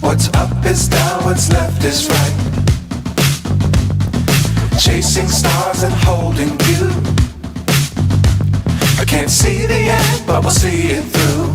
What's up is down, what's left is right. Chasing stars and holding you. I can't see the end, but we'll see it through.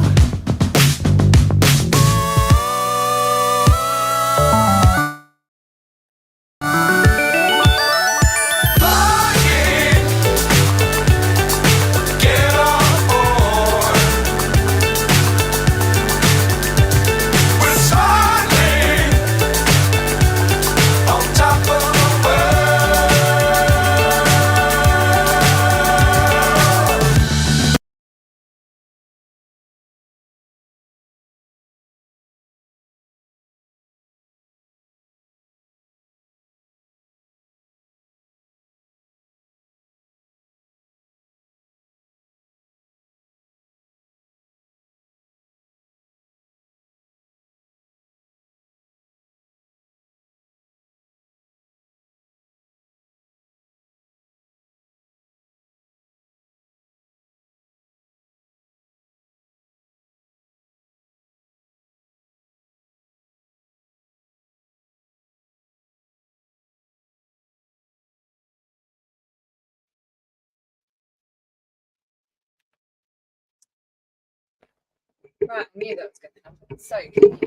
Right, I knew that was going to happen. So, can you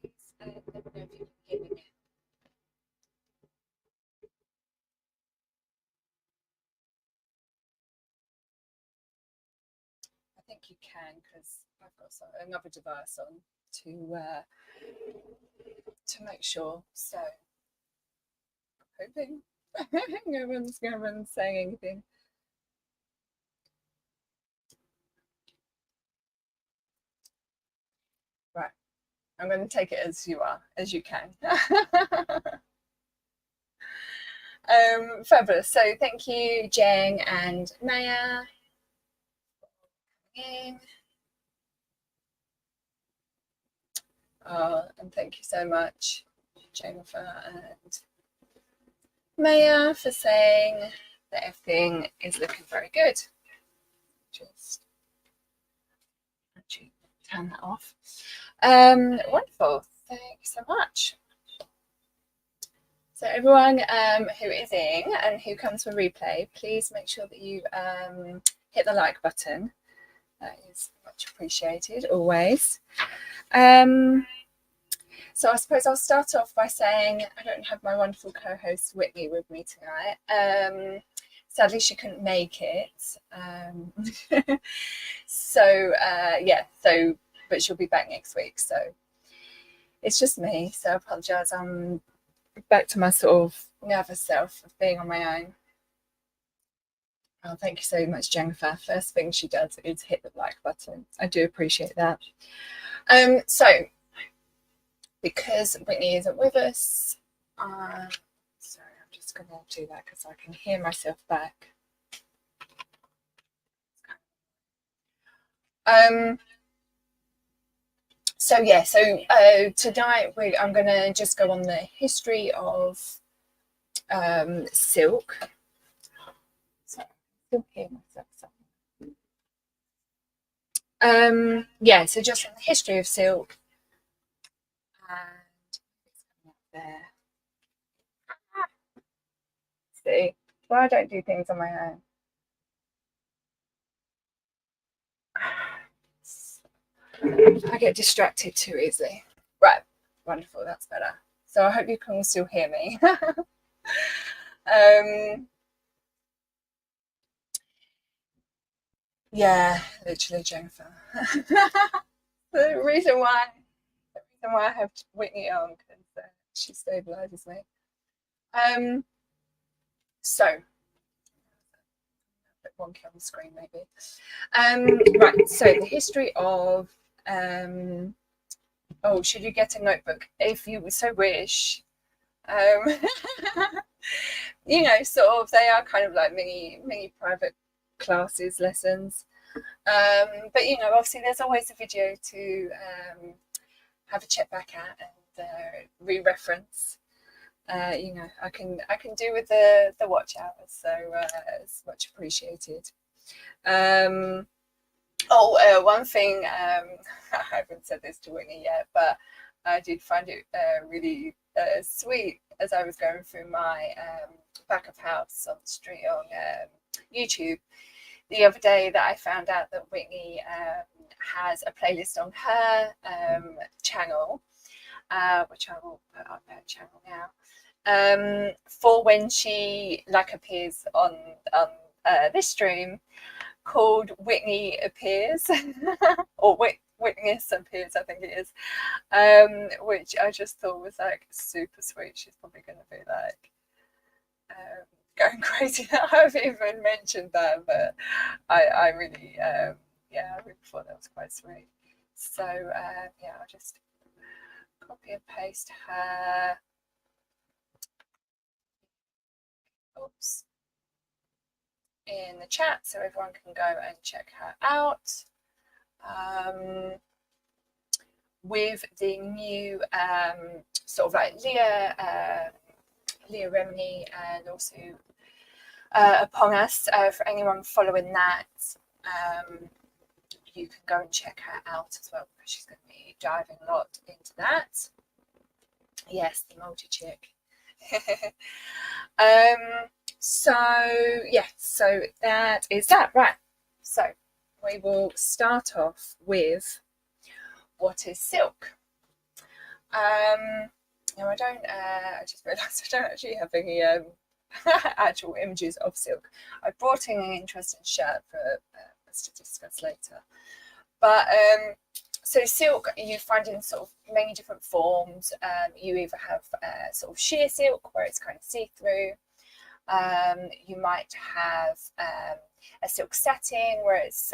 please let me know if you can hear me now? I think you can, because I've got another device on to make sure. So, I'm hoping no one's saying anything. Right, I'm going to take it as you are, as you can. Fabulous. So thank you, Jen and Maya. And thank you so much, Jennifer and Maya, for saying that everything is looking very good. Just actually turn that off. Wonderful. Thank you so much. So everyone who is in and who comes for replay, please make sure that you hit the like button. That is much appreciated, always. So I suppose I'll start off by saying I don't have my wonderful co-host Whitney with me tonight. Sadly, she couldn't make it. But she'll be back next week. So it's just me. So I apologise. I'm back to my sort of nervous self of being on my own. Oh, thank you so much, Jennifer. First thing she does is hit the like button. I do appreciate that. So because Whitney isn't with us, sorry, I'm just going to do that because I can hear myself back. Tonight I'm going to just go on the history of silk. Sorry, I still hear myself. So just on the history of silk. And it's coming up there. See, well, I don't do things on my own. I get distracted too easily. Right, wonderful, that's better. So I hope you can still hear me. Yeah, literally, Jennifer. The reason why I have Whitney on, because she stabilizes me. So a bit wonky on the screen, maybe. Right, so the history of should you get a notebook if you so wish? You know, sort of, they are kind of like mini private classes, lessons. But you know, obviously there's always a video to have a check back at and re-reference. You know, I can do with the watch hours, so it's much appreciated. One thing, I haven't said this to Whitney yet, but I did find it really sweet as I was going through my back of house on YouTube the other day, that I found out that Whitney has a playlist on her channel, which I will put up her channel now, for when she appears on this stream, called Whitney Appears or Witness Appears, I think it is, which I just thought was super sweet. She's probably going to be going crazy that I've even mentioned that, but I really I really thought that was quite sweet. So I'll just copy and paste her. Oops. In the chat so everyone can go and check her out, with the new Leah Remini, and also Upon Us. For anyone following that, you can go and check her out as well, because she's going to be diving a lot into that. Yes, the multi-chick. So that is that. Right, so we will start off with what is silk. Now I just realised I don't actually have any actual images of silk. I brought in an interesting shirt for us to discuss later, but so silk you find in sort of many different forms. You either have sort of sheer silk, where it's kind of see-through. You might have a silk satin, where it's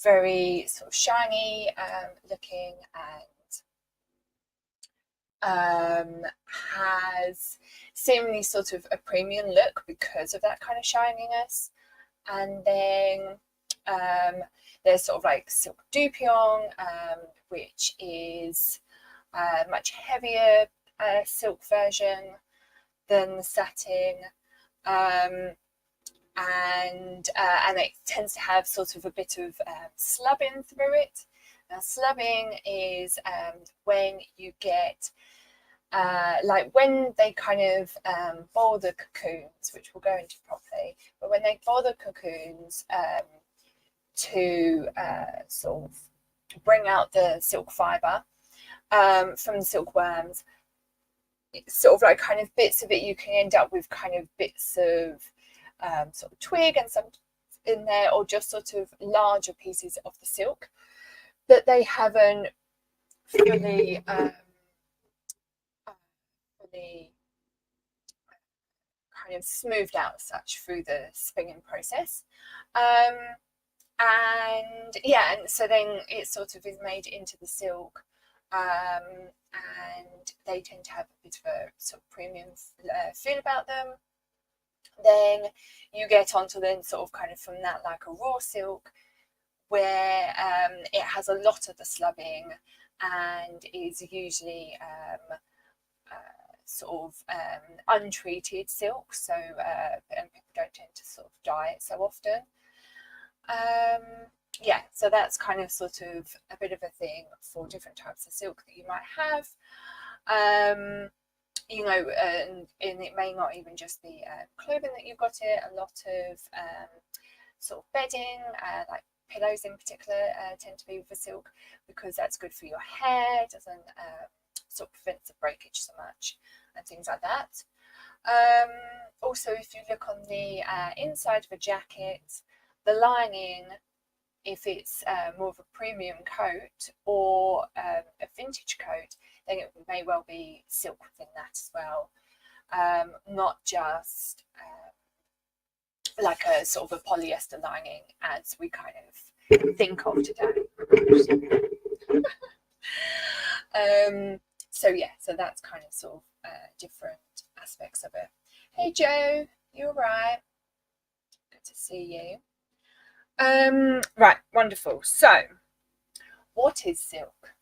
very sort of shiny looking, and has seemingly sort of a premium look because of that kind of shininess. And then there's sort of silk dupion, which is a much heavier silk version than the satin, and it tends to have sort of a bit of slubbing through it. Now, slubbing is when you get when they kind of boil the cocoons, which we'll go into properly, but when they boil the cocoons to sort of bring out the silk fibre from the silkworms, sort of kind of bits of it, you can end up with kind of bits of sort of twig and some in there, or just sort of larger pieces of the silk that they haven't fully kind of smoothed out as such through the spinning process. And so then it sort of is made into the silk, and they tend to have a bit of a sort of premium feel about them. Then you get onto then sort of kind of from that a raw silk, where it has a lot of the slubbing and is usually sort of untreated silk, so and people don't tend to sort of dye it so often. So that's kind of sort of a bit of a thing for different types of silk that you might have. And it may not even just be clothing that you've got it. A lot of sort of bedding, like pillows in particular, tend to be with the silk, because that's good for your hair. It doesn't sort of prevent the breakage so much, and things like that. Also, if you look on the inside of a jacket, the lining, if it's more of a premium coat or a vintage coat, then it may well be silk within that as well, not just like a sort of a polyester lining as we kind of think of today. So that's kind of sort of different aspects of it. Hey Joe, you all right? Good to see you. Right, wonderful. So, what is silk?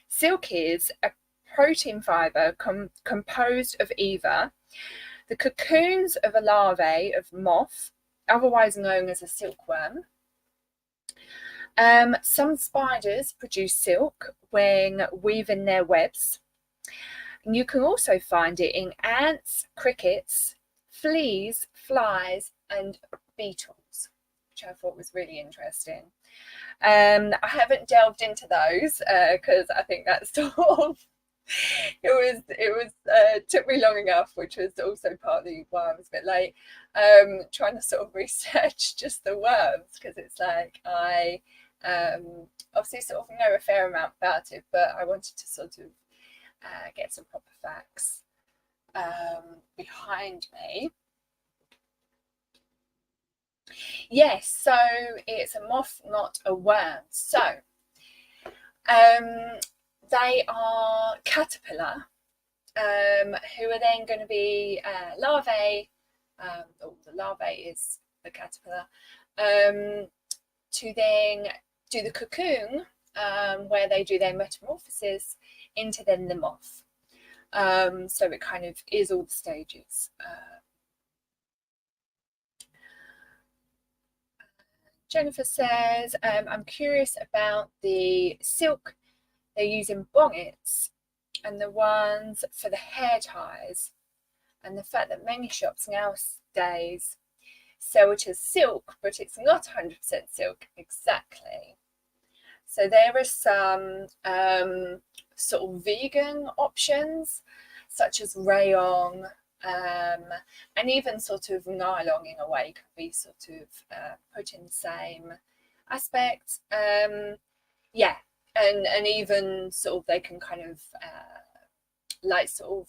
Silk is a protein fibre composed of either the cocoons of a larvae of moth, otherwise known as a silkworm, Some spiders produce silk when weaving their webs. And you can also find it in ants, crickets, fleas, flies, and beetles, which I thought was really interesting. I haven't delved into those because I think that's sort of it took me long enough, which was also partly why I was a bit late, trying to sort of research just the worms, because it's like I obviously sort of know a fair amount about it, but I wanted to sort of get some proper facts behind me. Yes, so it's a moth, not a worm. So they are caterpillar, who are then going to be larvae. The larvae is the caterpillar, to then do the cocoon, where they do their metamorphosis into then the moth. So it kind of is all the stages. Jennifer says, I'm curious about the silk they use in bonnets and the ones for the hair ties, and the fact that many shops nowadays sell it as silk, but it's not 100% silk exactly. So there are some sort of vegan options, such as rayon, and even sort of nylon in a way can be sort of put in the same aspect. Yeah, and even sort of they can kind of like sort of,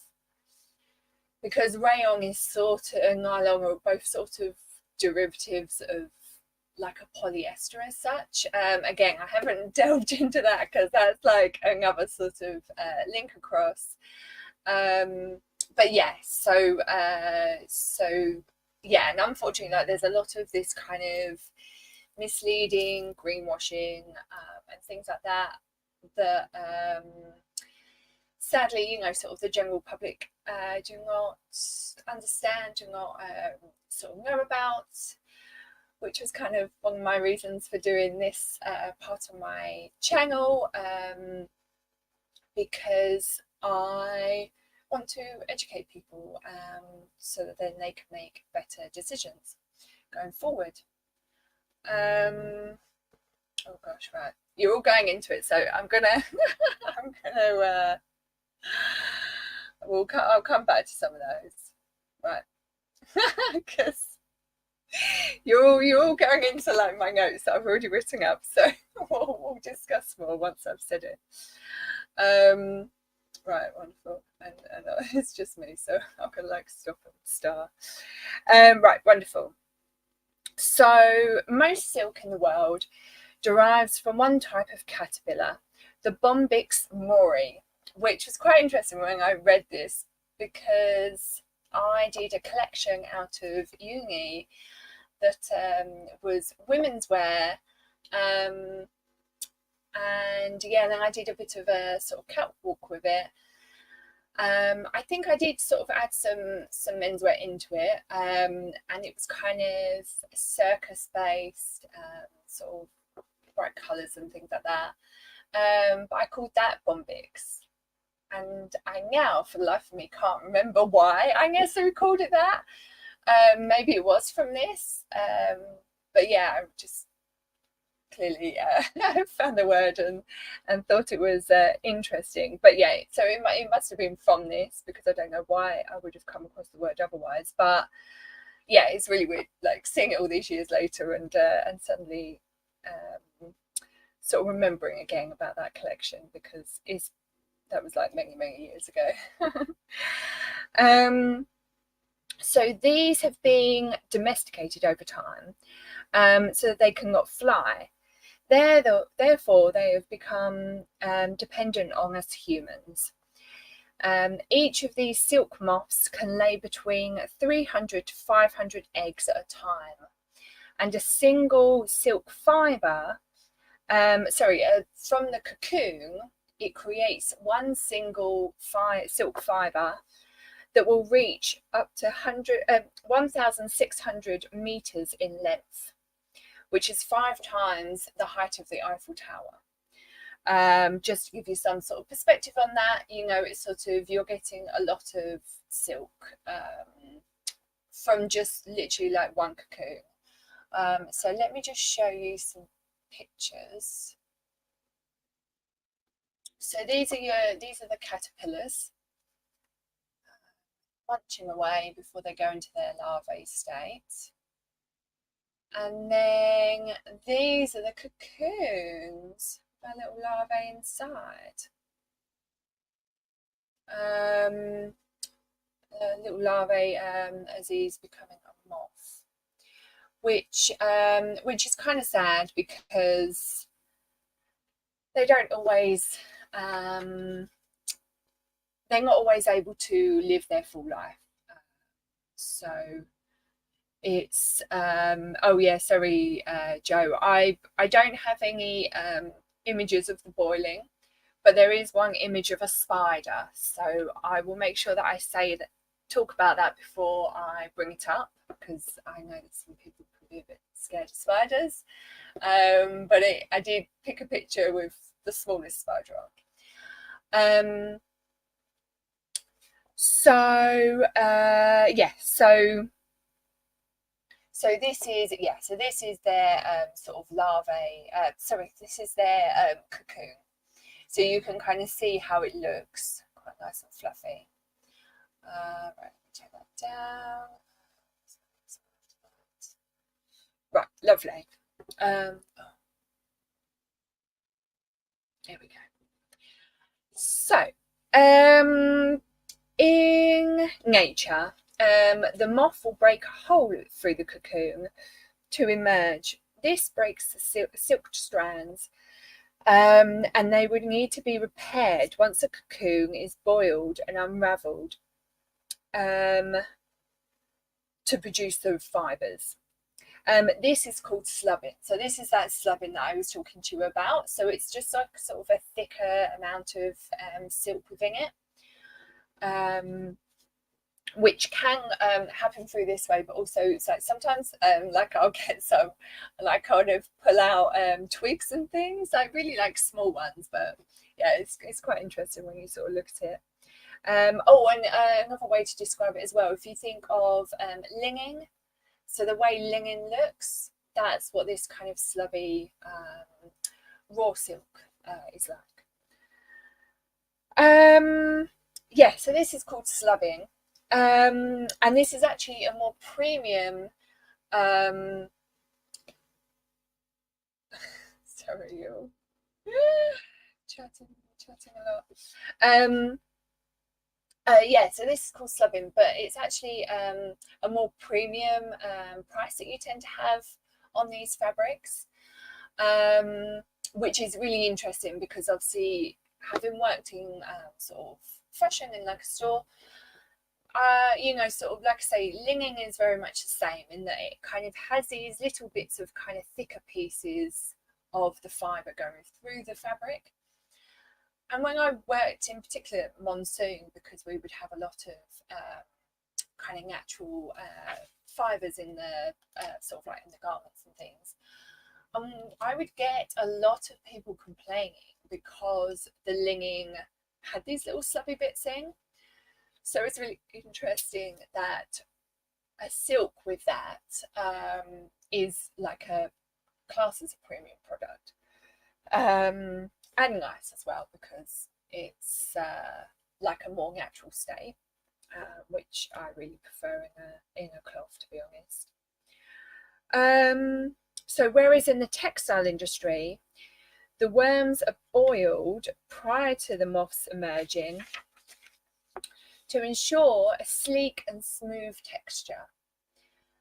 because rayon is sort of, and nylon are both sort of derivatives of like a polyester as such. Again, I haven't delved into that because that's like another sort of link across. But yeah, so yeah, and unfortunately, like there's a lot of this kind of misleading greenwashing and things like that sadly, you know, sort of the general public do not understand, do not sort of know about, which was kind of one of my reasons for doing this part of my channel, because I want to educate people so that then they can make better decisions going forward. Oh gosh, right, you're all going into it, so I'm gonna I'll come back to some of those, right? Because you're all going into like my notes that I've already written up, so we'll discuss more once I've said it. Right, wonderful, and it's just me, so I'm gonna like stop at the star. Right, wonderful. So most silk in the world derives from one type of caterpillar, the Bombyx mori, which was quite interesting when I read this, because I did a collection out of uni that was women's wear, and yeah, then I did a bit of a sort of catwalk with it. I think I did sort of add some menswear into it, and it was kind of circus based, sort of bright colours and things like that. But I called that Bombyx, and I now for the life of me can't remember why I necessarily called it that. Maybe it was from this, but yeah, I just clearly found the word and thought it was interesting. But yeah, so it must have been from this, because I don't know why I would have come across the word otherwise. But yeah, it's really weird, like seeing it all these years later and suddenly sort of remembering again about that collection, because that was like many years ago. So these have been domesticated over time, so that they cannot fly. Therefore, they have become dependent on us humans. Each of these silk moths can lay between 300 to 500 eggs at a time, and a single silk fibre, from the cocoon, it creates one single silk fibre that will reach up to 1,600 meters in length, which is 5 times the height of the Eiffel Tower. Just to give you some sort of perspective on that, you know, it's sort of, you're getting a lot of silk from just literally like one cocoon. So let me just show you some pictures. So these are the caterpillars munching away before they go into their larvae state. And then these are the cocoons, my little larvae inside. The little larvae as he's becoming a moth, which is kind of sad because they don't always they're not always able to live their full life. So it's oh yeah, sorry, Joe, I don't have any images of the boiling, but there is one image of a spider, so I will make sure that I talk about that before I bring it up, because I know that some people could be a bit scared of spiders. But I did pick a picture with the smallest spider on. So yeah, so this is their sort of larvae. Sorry, this is their cocoon. So you can kind of see how it looks, quite nice and fluffy. Right, let me take that down. Right, lovely. Here we go. So, in nature, the moth will break a hole through the cocoon to emerge. This breaks the silk strands, and they would need to be repaired once a cocoon is boiled and unravelled to produce the fibres. This is called slubbing. So this is that slubbing that I was talking to you about. So it's just like sort of a thicker amount of silk within it, which can happen through this way, but also it's like sometimes like I'll get some like kind of pull out twigs and things, like really like small ones, but yeah, it's quite interesting when you sort of look at it. Oh, and another way to describe it as well, if you think of linging, so the way linging looks, that's what this kind of slubby raw silk is like. Yeah, so this is called slubbing, and this is actually a more premium sorry, you chatting a lot. Yeah, so this is called slubbing, but it's actually a more premium price that you tend to have on these fabrics, which is really interesting because obviously having worked in sort of fashion in like a store, you know, sort of like I say, linging is very much the same in that it kind of has these little bits of kind of thicker pieces of the fibre going through the fabric. And when I worked in particular at Monsoon, because we would have a lot of kind of natural fibres in the sort of like in the garments and things, I would get a lot of people complaining because the linging had these little slubby bits in. So it's really interesting that a silk with that is like a class as a premium product. And nice as well because it's like a more natural state, which I really prefer in a cloth, to be honest. So whereas in the textile industry, the worms are boiled prior to the moths emerging to ensure a sleek and smooth texture.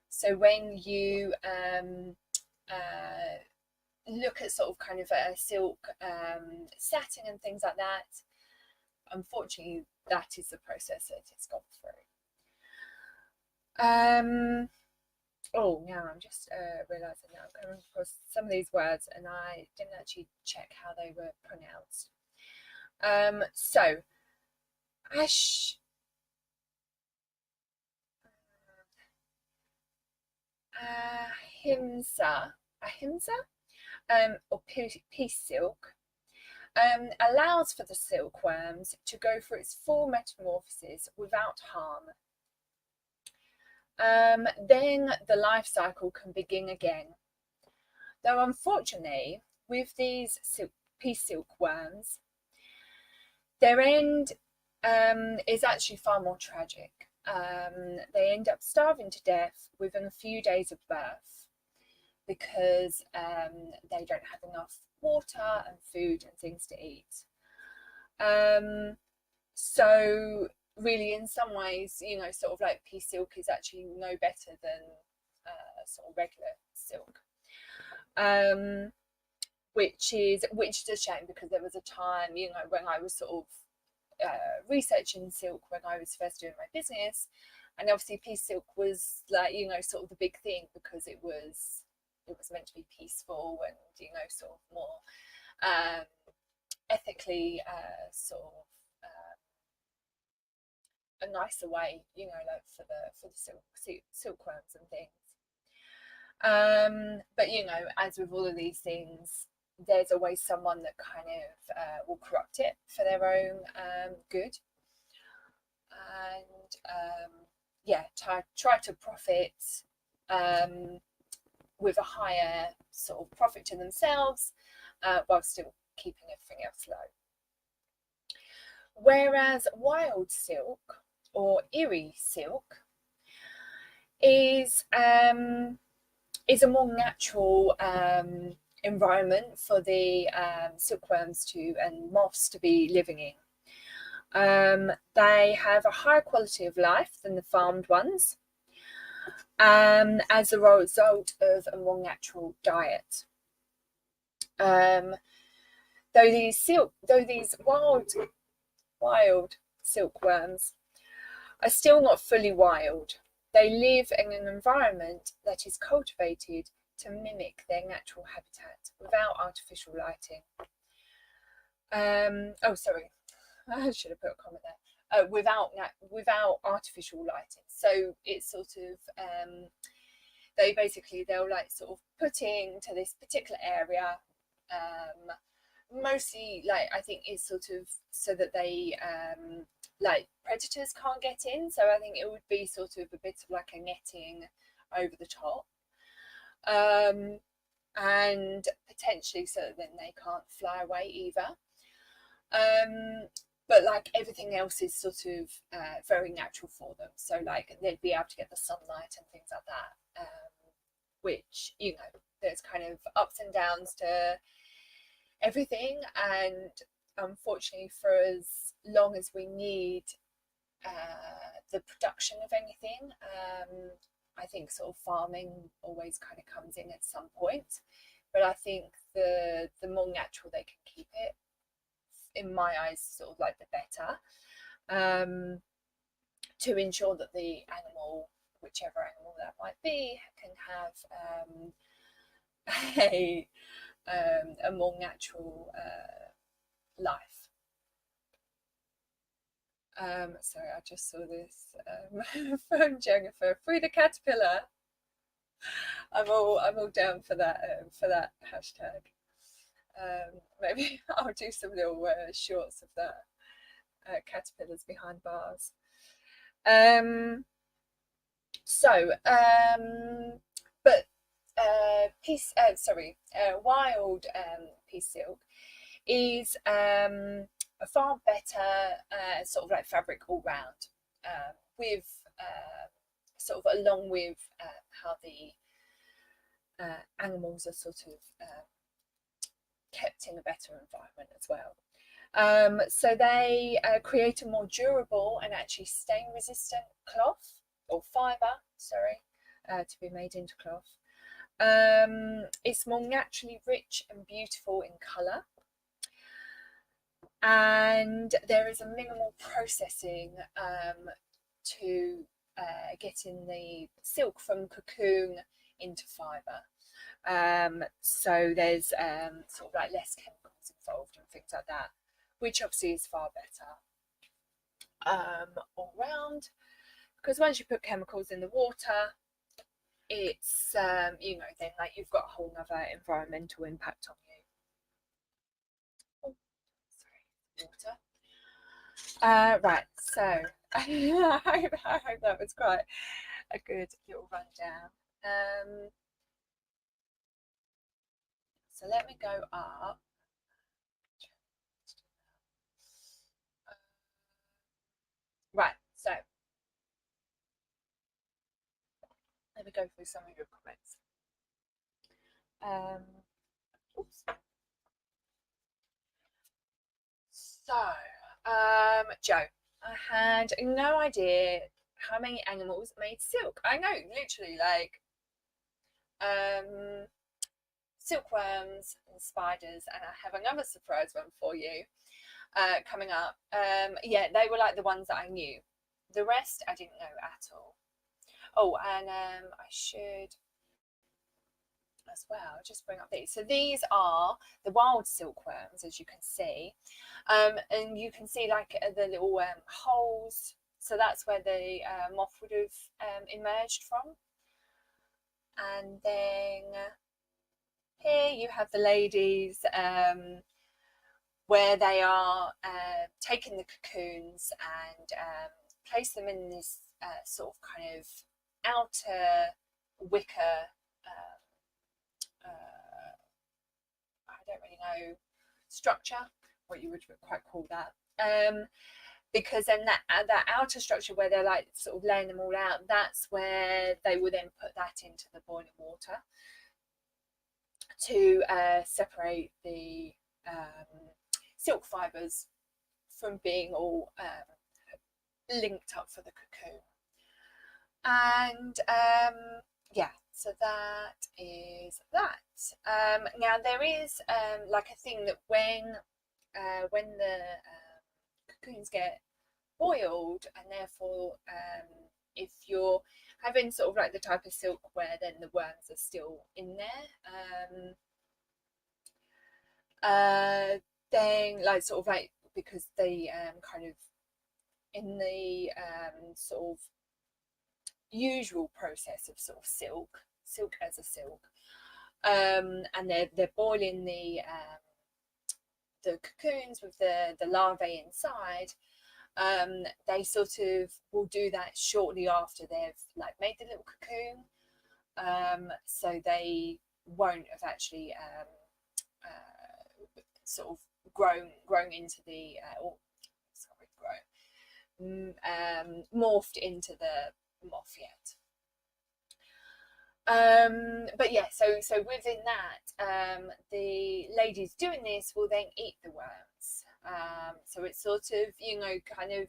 So when you look at sort of kind of a silk satin and things like that, unfortunately that is the process that it's gone through. Oh, now I'm just realising now I'm coming across some of these words and I didn't actually check how they were pronounced. So ahimsa ahimsa, or peace silk, allows for the silkworms to go through its full metamorphosis without harm. Then the life cycle can begin again. Though unfortunately, with these peace silkworms, their end is actually far more tragic. They end up starving to death within a few days of birth because they don't have enough water and food and things to eat. So really, in some ways, you know, sort of like peace silk is actually no better than sort of regular silk. Which is a shame, because there was a time, you know, when I was sort of researching silk when I was first doing my business, and obviously peace silk was like, you know, sort of the big thing because it was meant to be peaceful and, you know, sort of more ethically sort of a nicer way, you know, like for the silkworms and things. But you know, as with all of these things, there's always someone that kind of will corrupt it for their own good, and yeah, try to profit with a higher sort of profit to themselves, while still keeping everything else low. Whereas wild silk or eerie silk is a more natural environment for the silkworms and moths to be living in. They have a higher quality of life than the farmed ones, as a result of a more natural diet. Though these wild silkworms are still not fully wild, they live in an environment that is cultivated to mimic their natural habitat without artificial lighting. Oh, sorry, I should have put a comment there. Without artificial lighting. So it's sort of they'll like sort of put into this particular area. Mostly, like, I think it's sort of so that they like predators can't get in. So I think it would be sort of a bit of like a netting over the top, and potentially so that then they can't fly away either. But like everything else is sort of very natural for them. So like they'd be able to get the sunlight and things like that, which, you know, there's kind of ups and downs to everything, and unfortunately, for as long as we need the production of anything, I think sort of farming always kind of comes in at some point. But I think the more natural they can keep it, in my eyes, sort of like the better, to ensure that the animal, whichever animal that might be, can have a more natural life. Sorry, I just saw this from Jennifer, free the caterpillar. I'm all down for that hashtag. Maybe I'll do some little shorts of that, caterpillars behind bars. But wild peace silk is a far better sort of like fabric all round, with sort of along with how the animals are sort of kept in a better environment as well. So they create a more durable and actually stain resistant cloth or fibre, to be made into cloth. It's more naturally rich and beautiful in colour, and there is a minimal processing to getting the silk from cocoon into fibre. So there's sort of like less chemicals involved and things like that, which obviously is far better all round, because once you put chemicals in the water, it's you know, then like you've got a whole nother environmental impact on you. Oh, sorry, water. Right, so I hope that was quite a good little rundown. So let me go up. Right, so let me go through some of your comments. Oops. So, Joe, I had no idea how many animals made silk. I know, literally, like silkworms and spiders, and I have another surprise one for you coming up. Yeah, they were like the ones that I knew. The rest I didn't know at all. Oh, and I should as well just bring up these. So these are the wild silkworms, as you can see, and you can see like the little holes. So that's where the moth would have emerged from. And then here you have the ladies where they are taking the cocoons and place them in this sort of kind of outer wicker, I don't really know, structure, what you would quite call that. Because then that outer structure where they're like sort of laying them all out, that's where they will then put that into the boiling water to separate the silk fibres from being all linked up for the cocoon. And yeah, so that is that. Now there is like a thing that when the cocoons get boiled, and therefore if you're having sort of like the type of silk where then the worms are still in there, then like sort of like, because they kind of in the sort of usual process of sort of silk as a silk, and they're boiling the cocoons with the larvae inside. They sort of will do that shortly after they've like made the little cocoon, so they won't have actually sort of grown into the morphed into the moth yet. But yeah, so within that, the ladies doing this will then eat the worms. So it's sort of, you know, kind of,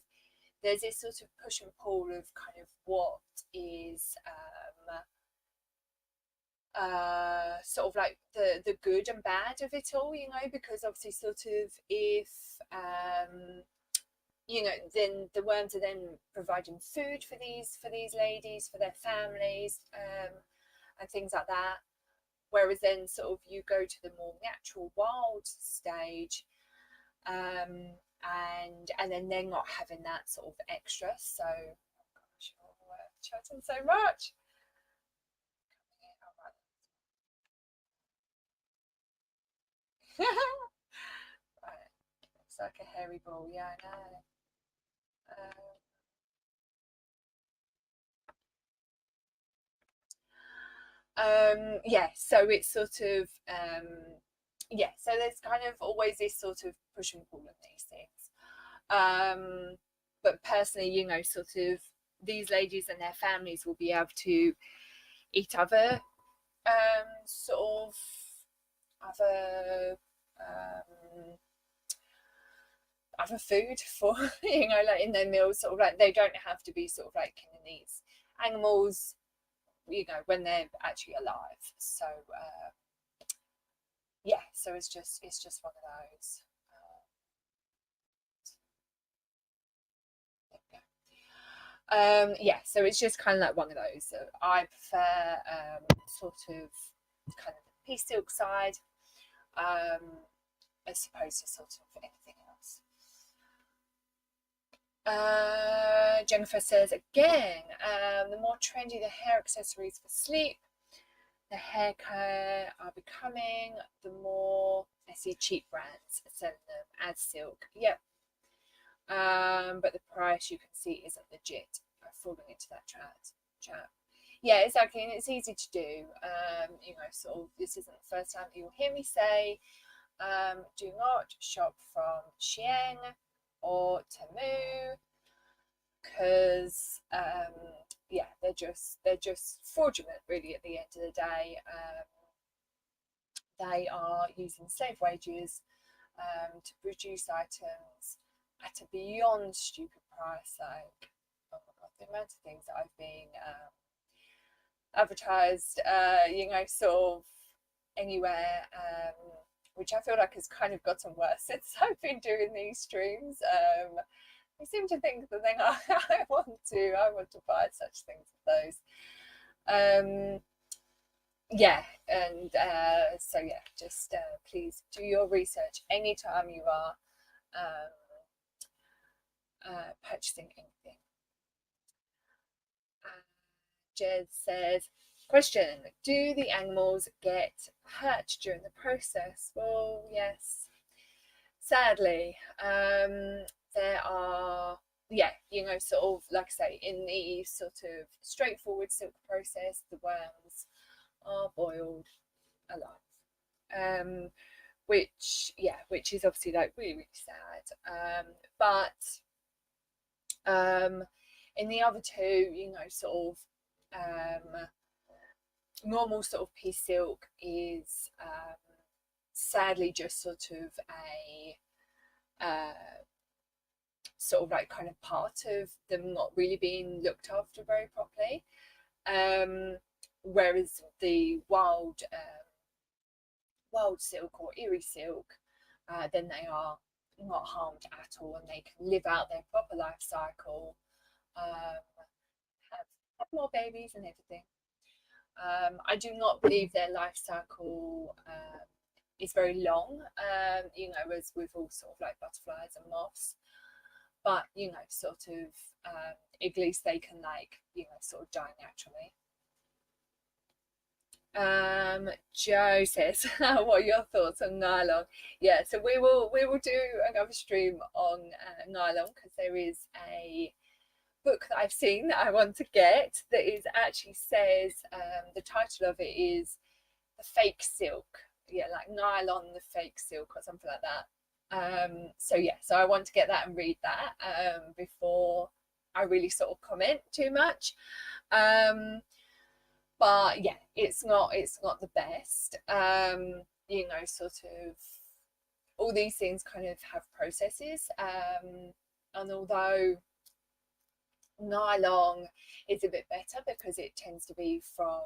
there's this sort of push and pull of kind of what is sort of like the good and bad of it all, you know, because obviously sort of if you know, then the worms are then providing food for these ladies, for their families, and things like that. Whereas then sort of you go to the more natural wild stage, and then they're not having that sort of extra. So, oh gosh, you're chatting so much. Right, it's like a hairy ball. Yeah, I know. Yeah, so it's sort of yeah, so there's kind of always this sort of push and pull of these things. But personally, you know, sort of these ladies and their families will be able to eat other sort of other food for, you know, like in their meals, sort of like they don't have to be sort of like killing these animals, you know, when they're actually alive. So yeah, so it's just one of those. Yeah, so it's just kind of like one of those. So I prefer sort of kind of the piece silk side, as opposed to sort of anything else. Jennifer says again, the more trendy the hair accessories for sleep, the hair care are becoming, the more I see cheap brands selling them as silk. Yep. But the price, you can see, isn't legit. I've fallen into that trap. Yeah, exactly, and it's easy to do. You know, sort of, this isn't the first time that you'll hear me say, do not shop from Shein or Temu, because yeah, they're just fraudulent, really. At the end of the day, they are using slave wages to produce items at a beyond stupid price. Like, oh my god, the amount of things that I've been advertised, you know, sort of anywhere, which I feel like has kind of gotten worse since I've been doing these streams. I seem to think the thing I want to buy such things as those. Yeah, and so yeah, just please do your research anytime you are purchasing anything. Jez says, question, do the animals get hurt during the process? Well, yes, sadly. There are, yeah, you know, sort of, like I say, in the sort of straightforward silk process, the worms are boiled alive, which is obviously like really, really sad. But in the other two, you know, sort of normal sort of piece silk is sadly just sort of a sort of like kind of part of them not really being looked after very properly, whereas the wild silk or eerie silk, then they are not harmed at all, and they can live out their proper life cycle, have more babies and everything. I do not believe their life cycle is very long, you know, as with all sort of like butterflies and moths, but you know, sort of at least they can, like, you know, sort of die naturally. Joe says, what are your thoughts on nylon? Yeah, so we will do another stream on nylon, because there is a book that I've seen that I want to get that is actually says, the title of it is The Fake Silk. Yeah, like nylon, the fake silk, or something like that. So yeah, so I want to get that and read that before I really sort of comment too much. But yeah, it's not the best. You know, sort of all these things kind of have processes, and although nylon is a bit better because it tends to be from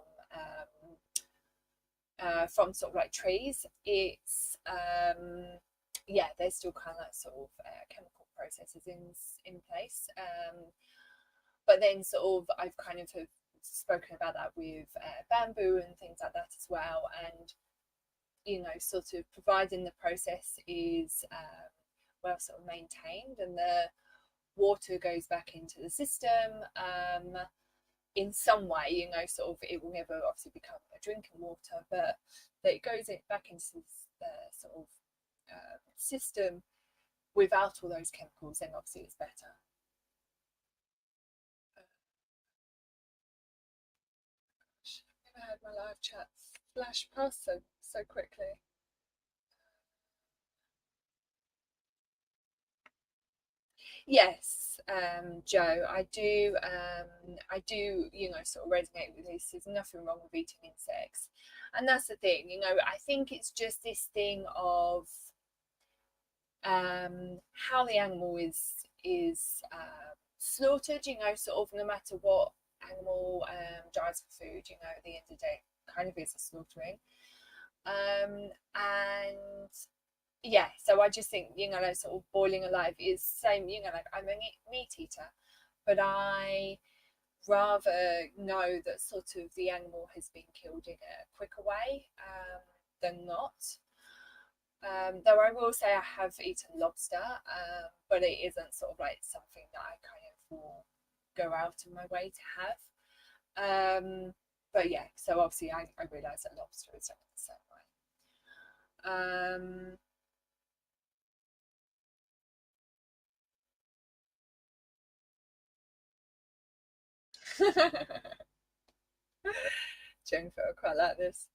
sort of like trees, it's yeah, there's still kind of like sort of chemical processes in place, but then sort of I've kind of have spoken about that with bamboo and things like that as well, and you know, sort of providing the process is well sort of maintained and the water goes back into the system in some way, you know, sort of it will never obviously become a drinking water, but that it goes back into the sort of system without all those chemicals, then obviously it's better. I've never had my live chat flash past so quickly. Yes, Joe, I do, you know, sort of resonate with this. There's nothing wrong with eating insects, and that's the thing, you know. I think it's just this thing of how the animal is slaughtered. You know, sort of no matter what animal dies for food, you know, at the end of the day, kind of is a slaughtering, and yeah, so I just think, you know, like sort of boiling alive is same, you know, like I'm a meat eater, but I rather know that sort of the animal has been killed in a quicker way than not. Though I will say I have eaten lobster, but it isn't sort of like something that I kind of will go out of my way to have. But yeah, so obviously I realise that lobster is done the same way. Jennifer, I quite like this.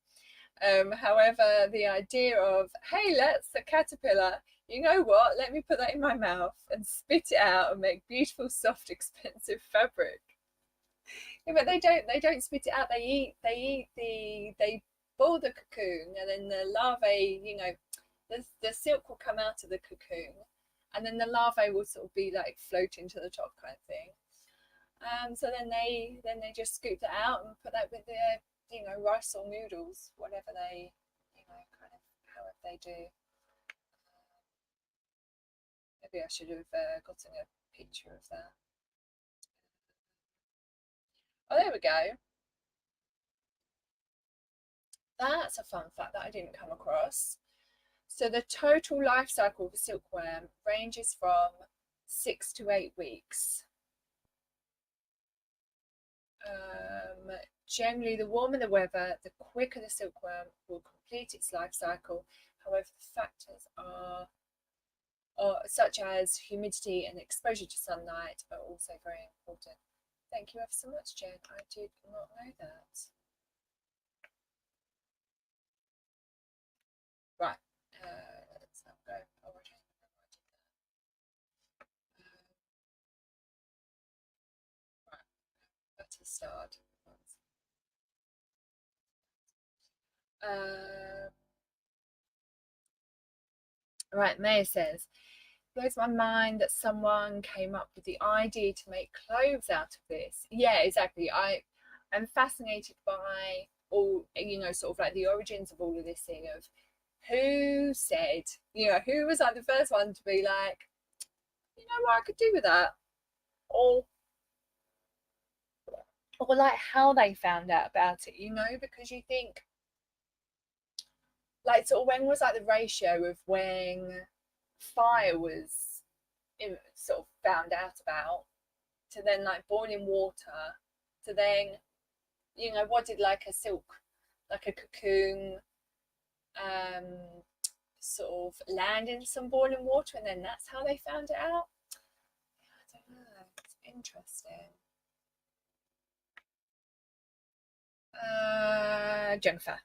However, the idea of, hey, let's a caterpillar, you know what? Let me put that in my mouth and spit it out and make beautiful, soft, expensive fabric. Yeah, but they don't spit it out. They boil the cocoon, and then the larvae, you know, the silk will come out of the cocoon, and then the larvae will sort of be like floating to the top kind of thing. So then they just scoop that out and put that with their, you know, rice or noodles, whatever they, you know, kind of however they do. Maybe I should have gotten a picture of that. Oh, there we go. That's a fun fact that I didn't come across. So the total life cycle of a silkworm ranges from 6 to 8 weeks. Generally, the warmer the weather, the quicker the silkworm will complete its life cycle. However, the factors are such as humidity and exposure to sunlight are also very important. Thank you ever so much, Jen. I did not know that. Right, let's have a go. Oh, I don't know why I did that. Right, better start. Right, Maya says, blows my mind that someone came up with the idea to make clothes out of this. Yeah, exactly. I'm fascinated by all, you know, sort of like the origins of all of this thing of who said, you know, who was like the first one to be like, you know what I could do with that, or like how they found out about it, you know, because you think like sort of when was like the ratio of when fire was sort of found out about to then like boiling water to then, you know, what did like a silk, like a cocoon sort of land in some boiling water and then that's how they found it out. I don't know, it's interesting. Jennifer,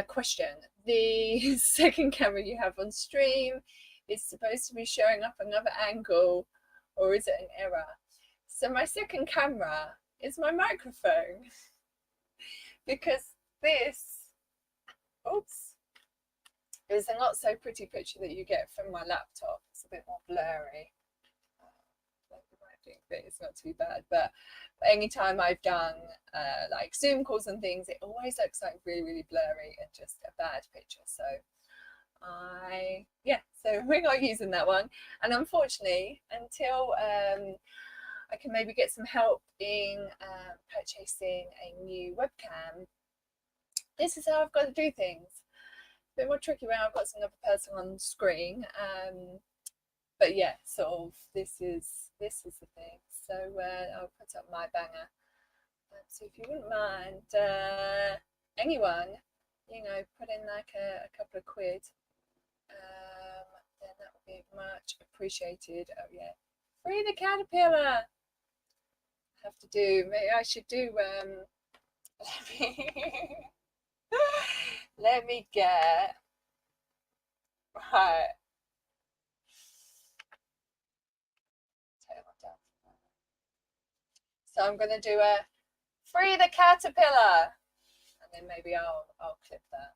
question, the second camera you have on stream is supposed to be showing up another angle or is it an error? So my second camera is my microphone because this, oops, is a not so pretty picture that you get from my laptop. It's a bit more blurry. You might think that it's not too bad, but anytime I've done like Zoom calls and things, it always looks like really, really blurry and just a bad picture. So so we're not using that one. And unfortunately, until I can maybe get some help in purchasing a new webcam, this is how I've got to do things. A bit more tricky when I've got another person on the screen. But yeah, sort of this is the thing. So I'll put up my banger. So if you wouldn't mind, anyone, you know, put in like a couple of quid, then that would be much appreciated. Oh yeah, free the caterpillar. Have to do. Maybe I should do. Let me get right. So I'm going to do a free the caterpillar, and then maybe I'll clip that.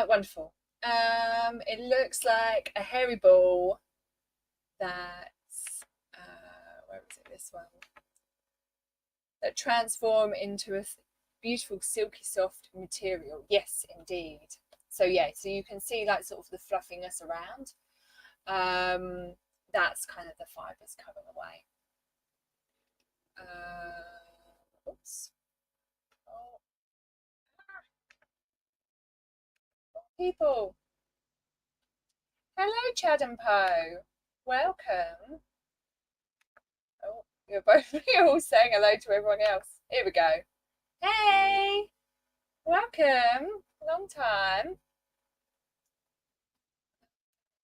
Wonderful. It looks like a hairy ball that's where was it? This one that transform into a beautiful silky soft material. Yes, indeed. So yeah, so you can see like sort of the fluffiness around. That's kind of the fibers coming away. Oops. Oh, people. Hello, Chad and Poe. Welcome. Oh, you're all saying hello to everyone else. Here we go. Hey, welcome. Long time.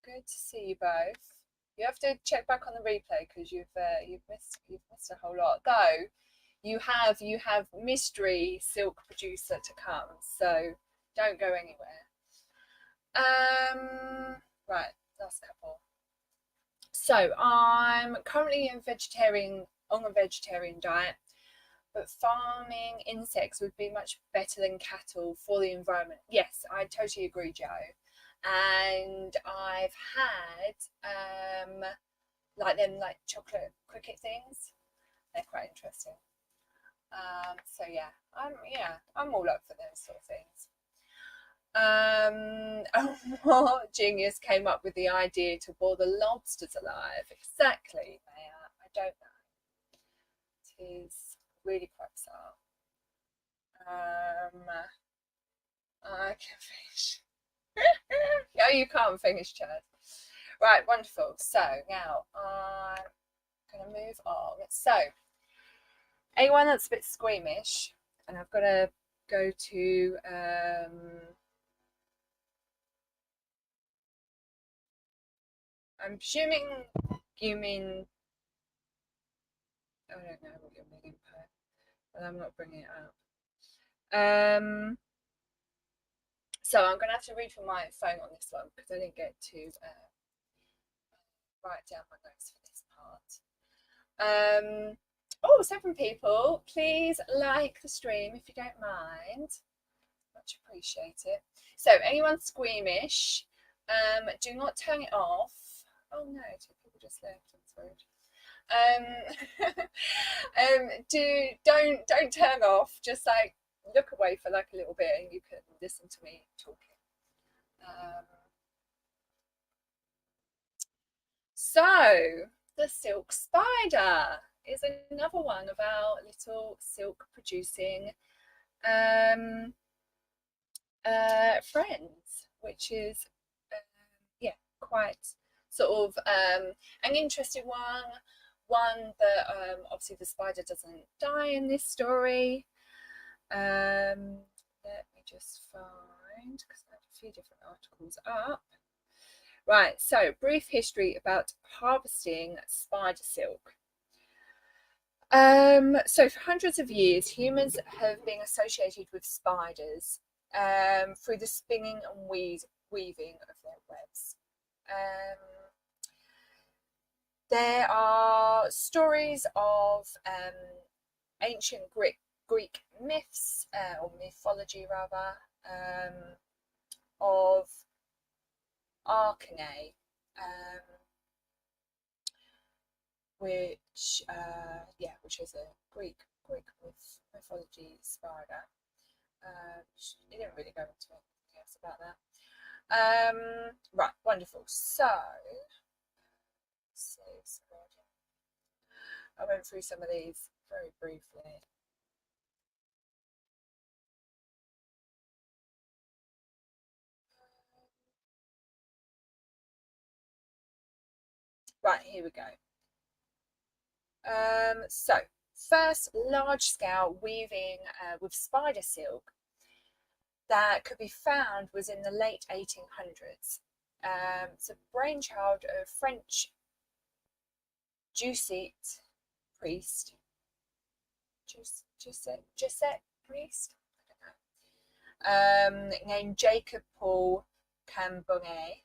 Good to see you both. You have to check back on the replay because you've missed a whole lot. Though you have mystery silk producer to come, so don't go anywhere. Right, last couple. So I'm currently on a vegetarian diet, but farming insects would be much better than cattle for the environment. Yes, I totally agree, Joe. And I've had like chocolate cricket things. They're quite interesting. So yeah, I'm all up for those sort of things. What genius came up with the idea to boil the lobsters alive? Exactly, Maya. I don't know. It is really quite bizarre. I can finish. No, you can't finish, Chad. Right, wonderful. So now I'm going to move on. So, anyone that's a bit squeamish, and I've got to go to I'm presuming you mean, I don't know what you're meaning, but I'm not bringing it up. So I'm going to have to read from my phone on this one because I didn't get to write down my notes for this part. Oh, 7 people. Please like the stream if you don't mind. Much appreciate it. So anyone squeamish, do not turn it off. Oh no, 2 people just left. That's rude. Don't turn off. Just like look away for like a little bit, and you can listen to me talking. So the silk spider is another one of our little silk producing friends, which is yeah, quite sort of an interesting one that obviously the spider doesn't die in this story. Let me just find, because I have a few different articles up. Right, so brief history about harvesting spider silk. So for hundreds of years, humans have been associated with spiders through the spinning and weaving of their webs. There are stories of ancient Greek myths, or mythology rather, of Arachne, which is a Greek mythology spider. He didn't really go into anything else about that. Right, wonderful. So, I went through some of these very briefly. Right, here we go. So, first large-scale weaving with spider silk that could be found was in the late 1800s. It's a brainchild of French Jesuit priest. Jesuit priest? I don't know. Named Jacob Paul Cambonnet.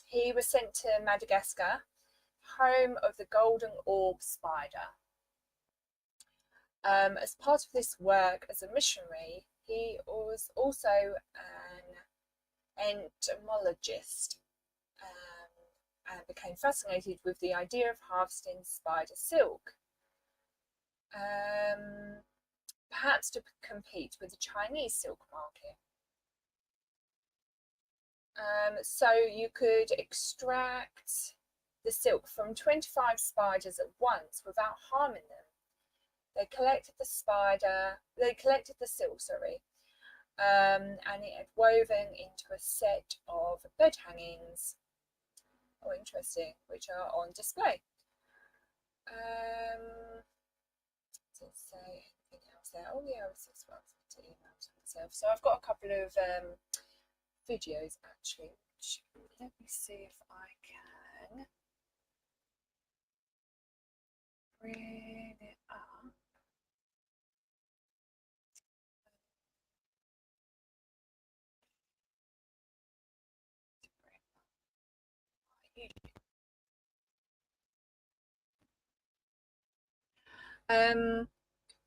He was sent to Madagascar, home of the golden orb spider. As part of this work as a missionary, he was also an entomologist and became fascinated with the idea of harvesting spider silk, perhaps to compete with the Chinese silk market. So you could extract the silk from 25 spiders at once without harming them. They collected the silk, and it had woven into a set of bed hangings. Oh, interesting, which are on display. Does it say anything else there? Oh yeah, I was just about to email to myself. So I've got a couple of videos actually, which, let me see if I can bring it up.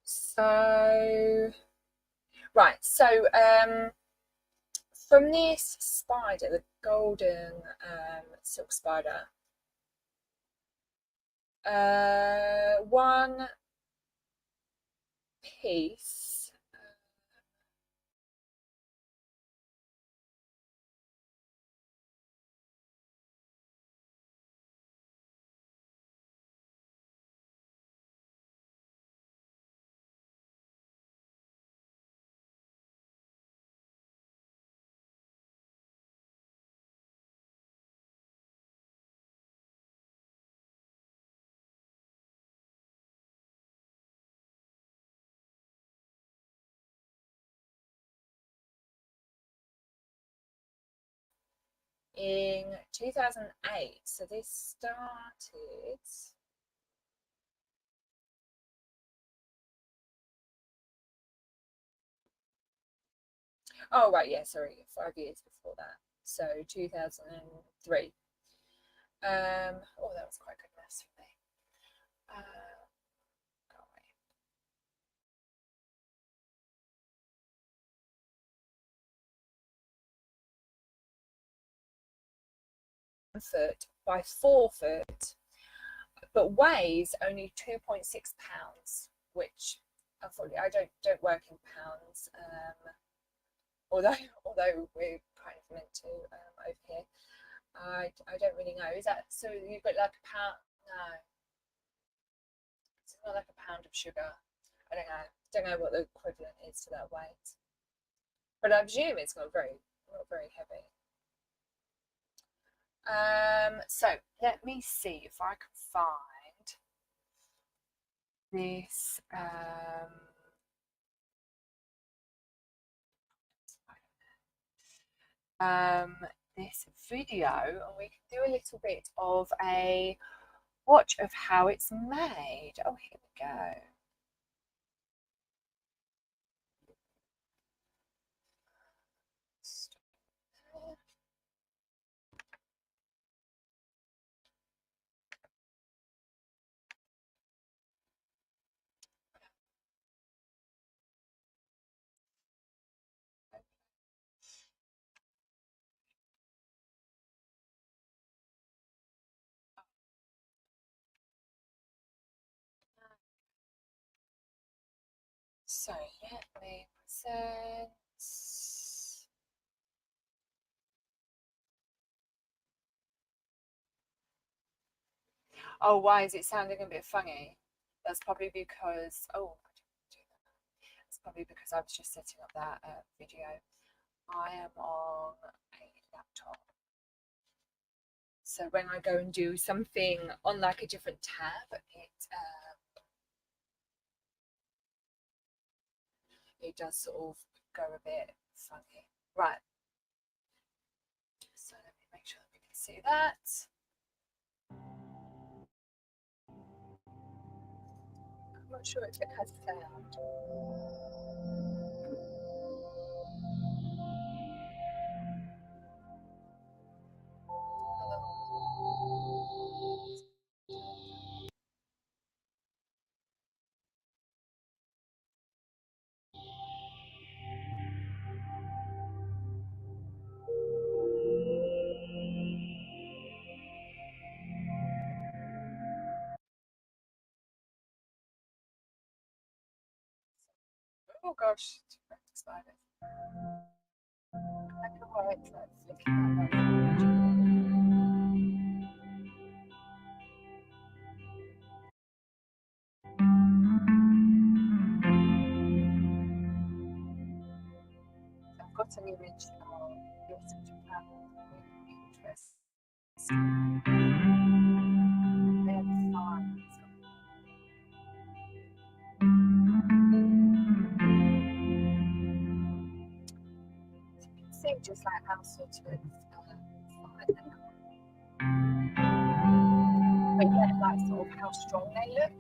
So right, so from this spider, the golden silk spider, one piece in 2008. So this started. Oh right, yeah, sorry, 5 years before that. So 2003. Oh, that was quite good maths for me. Go away. 1 foot by 4 foot, but weighs only 2.6 pounds, which unfortunately I don't work in pounds. Although we're kind of meant to over here. I don't really know. Is that so? You've got like a pound? No, it's not like a pound of sugar. I don't know. Don't know what the equivalent is to that weight, but I presume it's not very heavy. So let me see if I can find this. This video, and we can do a little bit of a watch of how it's made. Oh, here we go. So let me present. Oh, why is it sounding a bit funny? That's probably because, oh, I didn't do that. That's probably because I was just setting up that video. I am on a laptop. So when I go and do something on like a different tab, it does sort of go a bit funny. Right. So let me make sure that we can see that. I'm not sure if it has sound. Oh gosh, spiders. I don't know why it's like flicking that way. some images are lots of travel, really interesting. They're fun. So you can see just like how sort of fun they are. But yet, like sort of how strong they look.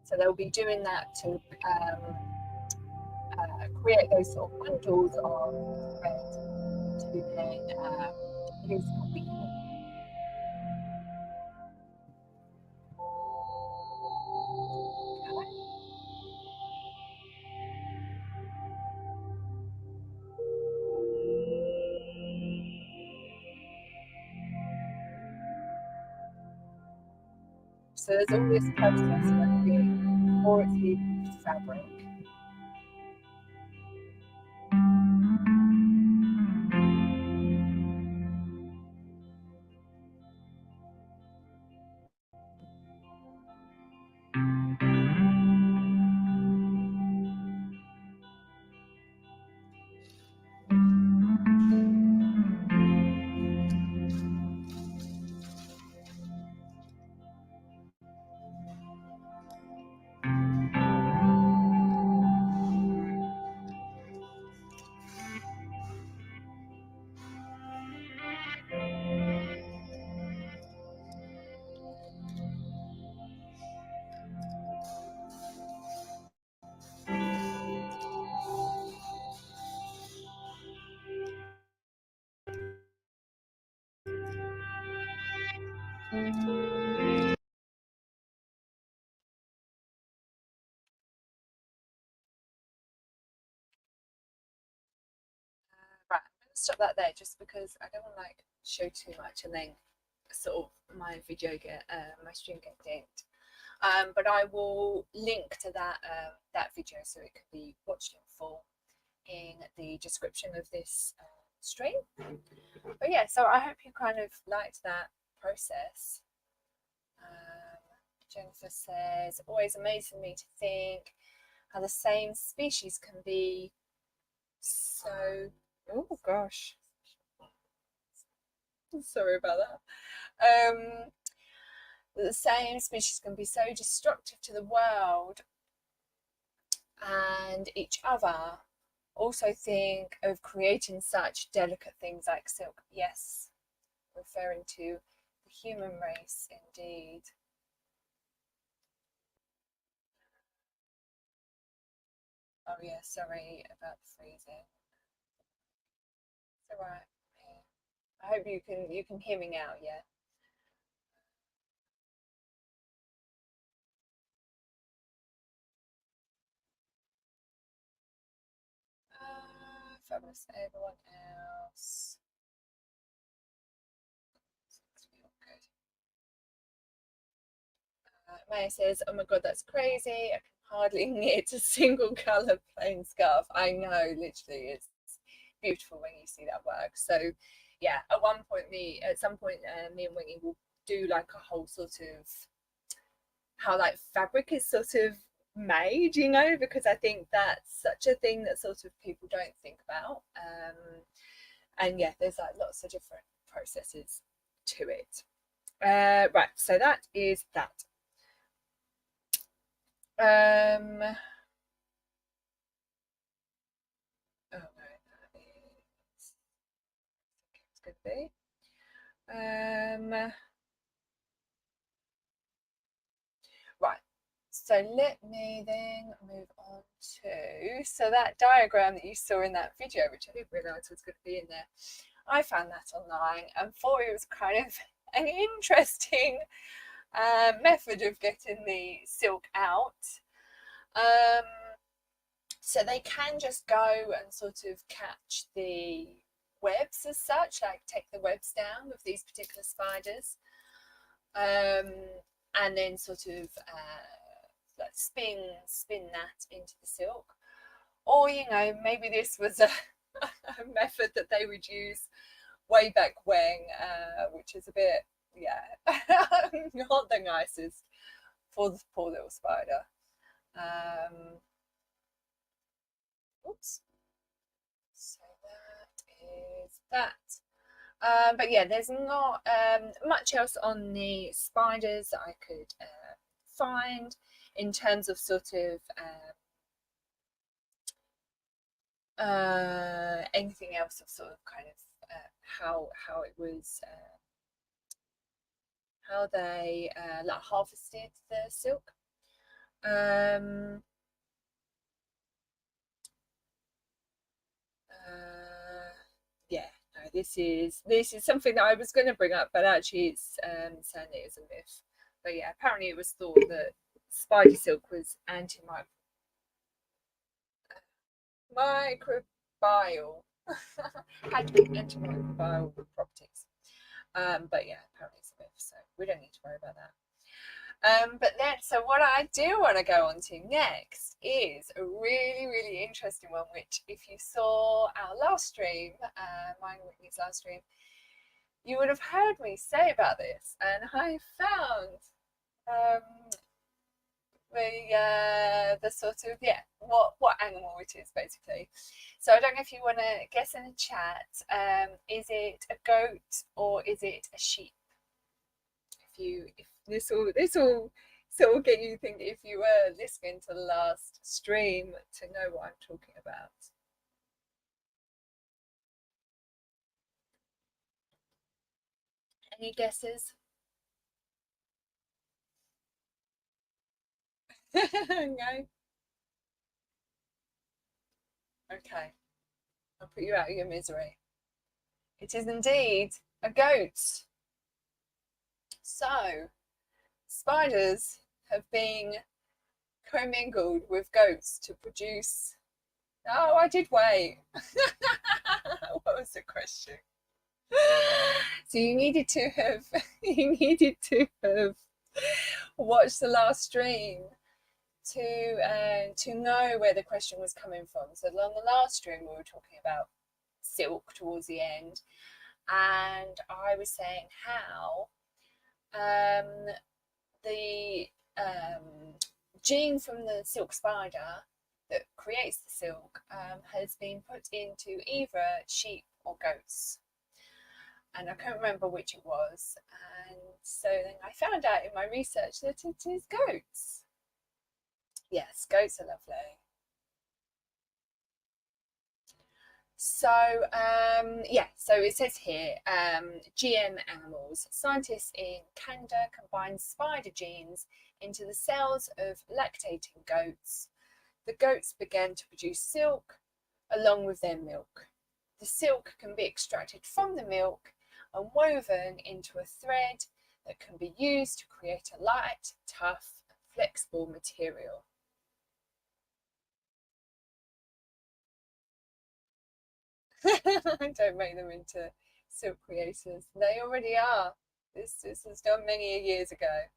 So they'll be doing that to create those sort of bundles of thread to then use copy. So there's all this process before it's used fabric. Right, I'm going to stop that there just because I don't want to like show too much and then sort of my video get my stream get dinged. But I will link to that video so it can be watched in full in the description of this stream. But yeah, so I hope you kind of liked that process. Jennifer says, always amazing me to think how the same species can be so, oh gosh, sorry about that. The same species can be so destructive to the world and each other. Also think of creating such delicate things like silk. Yes, referring to the human race indeed. Oh yeah, sorry about the freezing. It's alright. Yeah. I hope you can hear me now, yeah. Fabulous everyone else. Maya says, oh my god, that's crazy. I can hardly knit a single colour plain scarf. I know, literally, it's beautiful when you see that work. So yeah, at some point me and Whitney will do like a whole sort of how like fabric is sort of made, you know, because I think that's such a thing that sort of people don't think about. And yeah, there's like lots of different processes to it. Right, so that is that. Oh no, that is, I think it's going to be. Right, So let me then move on to, so that diagram that you saw in that video, which I didn't realise was going to be in there, I found that online and thought it was kind of an interesting method of getting the silk out. So they can just go and sort of catch the webs as such, like take the webs down with these particular spiders, and then sort of like spin that into the silk. Or, you know, maybe this was a method that they would use way back when, which is a bit, yeah, not the nicest for the poor little spider. Oops. So that is that. But yeah, there's not much else on the spiders that I could find in terms of sort of anything else of sort of kind of how it was, how they like harvested the silk. Yeah, no, this is something that I was going to bring up, but actually it's saying it is a myth. But yeah, apparently it was thought that spider silk was antimicrobial. Had antimicrobial properties. But yeah, apparently it's a myth, so we don't need to worry about that. But then, so what I do want to go on to next is a really, really interesting one, which if you saw our last stream, mine and Whitney's last stream, you would have heard me say about this. And I found the sort of, yeah, what animal it is, basically. So I don't know if you want to guess in the chat, is it a goat or is it a sheep? If this will sort of get you thinking, if you were listening to the last stream, to know what I'm talking about. Any guesses? No? Okay, I'll put you out of your misery. It is indeed a goat. So, spiders have been commingled with goats to produce. Oh, I did wait. What was the question? So you needed to have watched the last stream to know where the question was coming from. So on the last stream we were talking about silk towards the end, and I was saying how the gene from the silk spider that creates the silk has been put into either sheep or goats. And I can't remember which it was. And so then I found out in my research that it is goats. Yes, goats are lovely. So, yeah, so it says here, GM animals. Scientists in Canada combine spider genes into the cells of lactating goats. The goats began to produce silk along with their milk. The silk can be extracted from the milk and woven into a thread that can be used to create a light, tough, and flexible material. Don't make them into silk creators. They already are. This was done many years ago.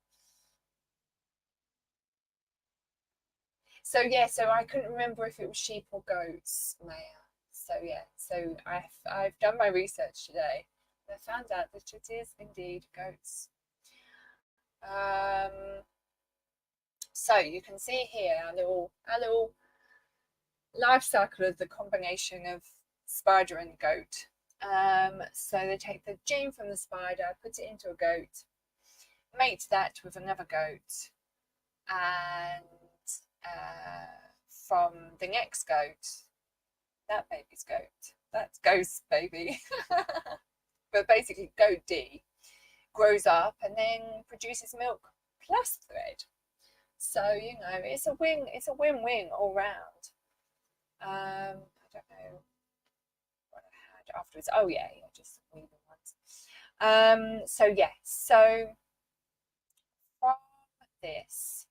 So yeah, so I couldn't remember if it was sheep or goats, Maya. So yeah, so I've done my research today. I found out that it is indeed goats. So you can see here our little life cycle of the combination of spider and goat. So they take the gene from the spider, put it into a goat, mate that with another goat, and from the next goat, that baby's goat. That's ghost baby. But basically goat D grows up and then produces milk plus thread. So, you know, it's a win-win all round. I don't know what I had afterwards. Oh yeah, just weaving ones. So yes, so from this,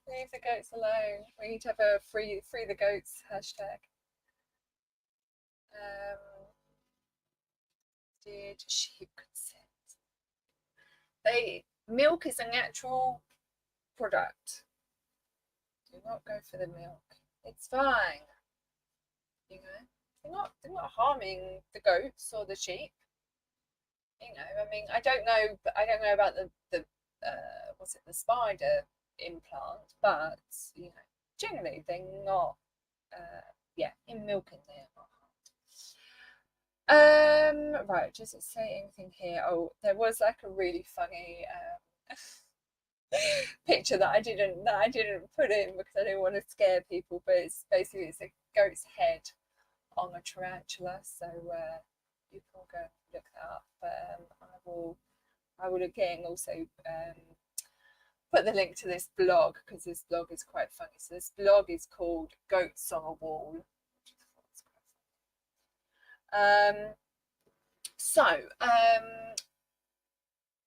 leave the goats alone. We need to have a free the goats hashtag. Did sheep consent? Milk is a natural product. Do not go for the milk. It's fine. You know, they're not harming the goats or the sheep. You know, I mean, I don't know about the what's it, the spider implant, but you know, generally they're not. Yeah, in milk in there. Right, does it say anything here? Oh, there was like a really funny picture that I didn't put in because I didn't want to scare people, but it's basically it's a goat's head on a tarantula, so you can go and look that up. But I will again also put the link to this blog because this blog is quite funny. So this blog is called Goats on a Wall.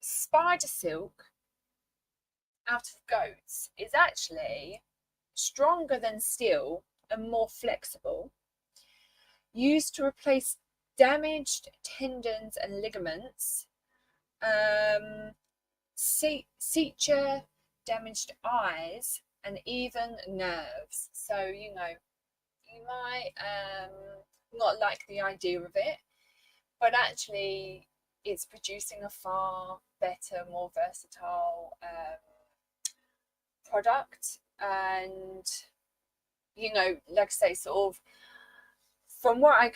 Spider silk out of goats is actually stronger than steel and more flexible, used to replace damaged tendons and ligaments, suture damaged eyes, and even nerves. So, you know, you might not like the idea of it, but actually it's producing a far better, more versatile product. And you know, like I say, sort of from what I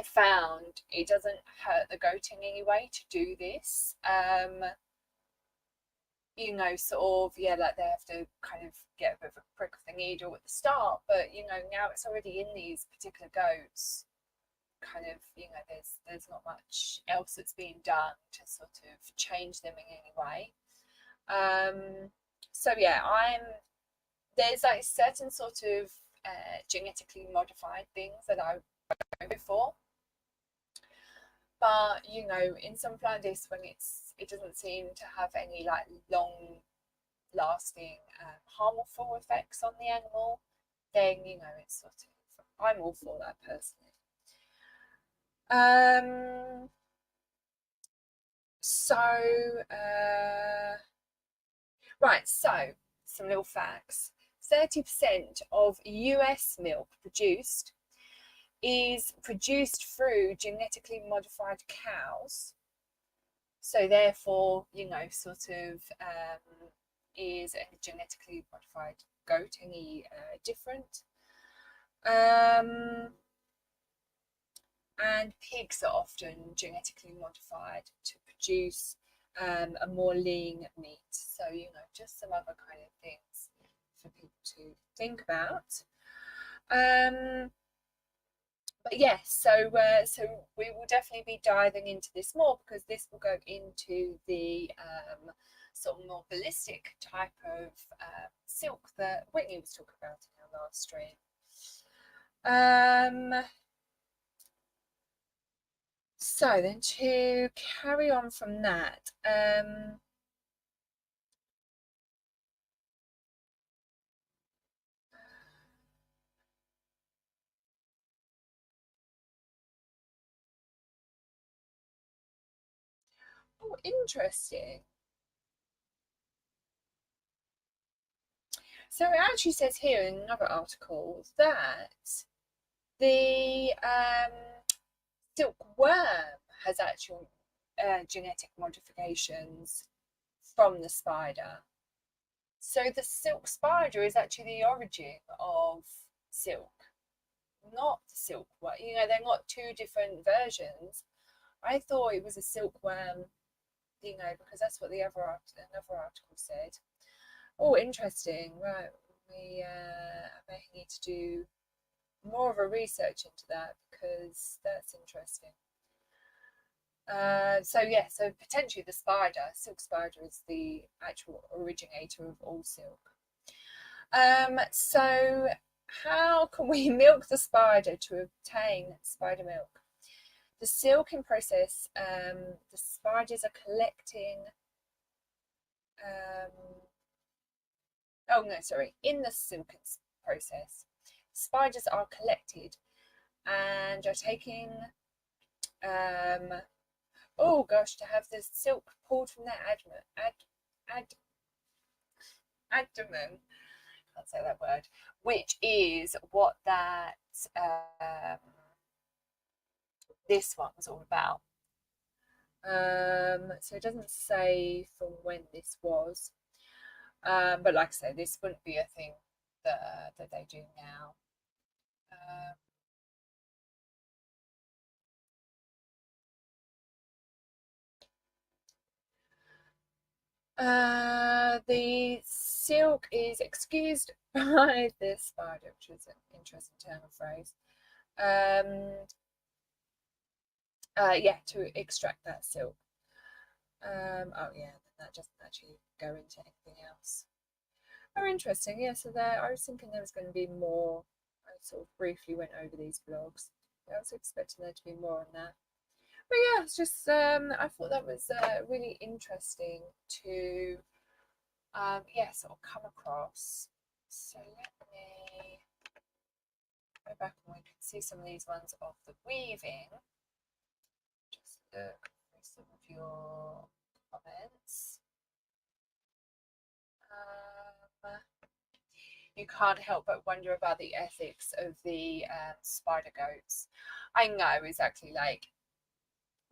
found, it doesn't hurt the goat in any way to do this. You know, sort of, yeah, like they have to kind of get a bit of a prick of the needle at the start, but you know, now it's already in these particular goats, kind of, you know, there's not much else that's being done to sort of change them in any way. So yeah, there's like certain sort of genetically modified things that I go for, but you know, in something like this, when it doesn't seem to have any like long lasting harmful effects on the animal, then you know, it's sort of, I'm all for that personally. Right, so some little facts. 30% of US milk produced is produced through genetically modified cows. So therefore, you know, sort of, is a genetically modified goat any different? And pigs are often genetically modified to produce a more lean meat. So, you know, just some other kind of things for people to think about. But yes, so we will definitely be diving into this more, because this will go into the sort of more ballistic type of silk that Whitney was talking about in our last stream. So then, to carry on from that, oh, interesting. So it actually says here in another article that the silkworm has actual genetic modifications from the spider. So the silk spider is actually the origin of silk, not the silkworm. You know, they're not two different versions. I thought it was a silkworm, you know, because that's what another article said. Oh, interesting. Right, I may need to do more of a research into that, because that's interesting. So yeah, so potentially the spider, silk spider, is the actual originator of all silk. So how can we milk the spider to obtain spider milk? The silking process, the spiders are collecting, oh no, sorry, in the silken process, spiders are collected and are taking, oh gosh, to have the silk pulled from their abdomen, can't say that word, which is what that this one's all about. So it doesn't say from when this was, but like I say, this wouldn't be a thing that they do now. The silk is excused by the spider, which is an interesting term of phrase. Yeah, to extract that silk. Oh yeah, that doesn't actually go into anything else. Oh, interesting. Yeah, so there, I was thinking there was going to be more. I sort of briefly went over these vlogs. I was expecting there to be more on that. But yeah, it's just I thought that was really interesting to yeah, sort of come across. So let me go back and we can see some of these ones of the weaving. Just look through some of your comments. You can't help but wonder about the ethics of the spider goats. I know exactly, like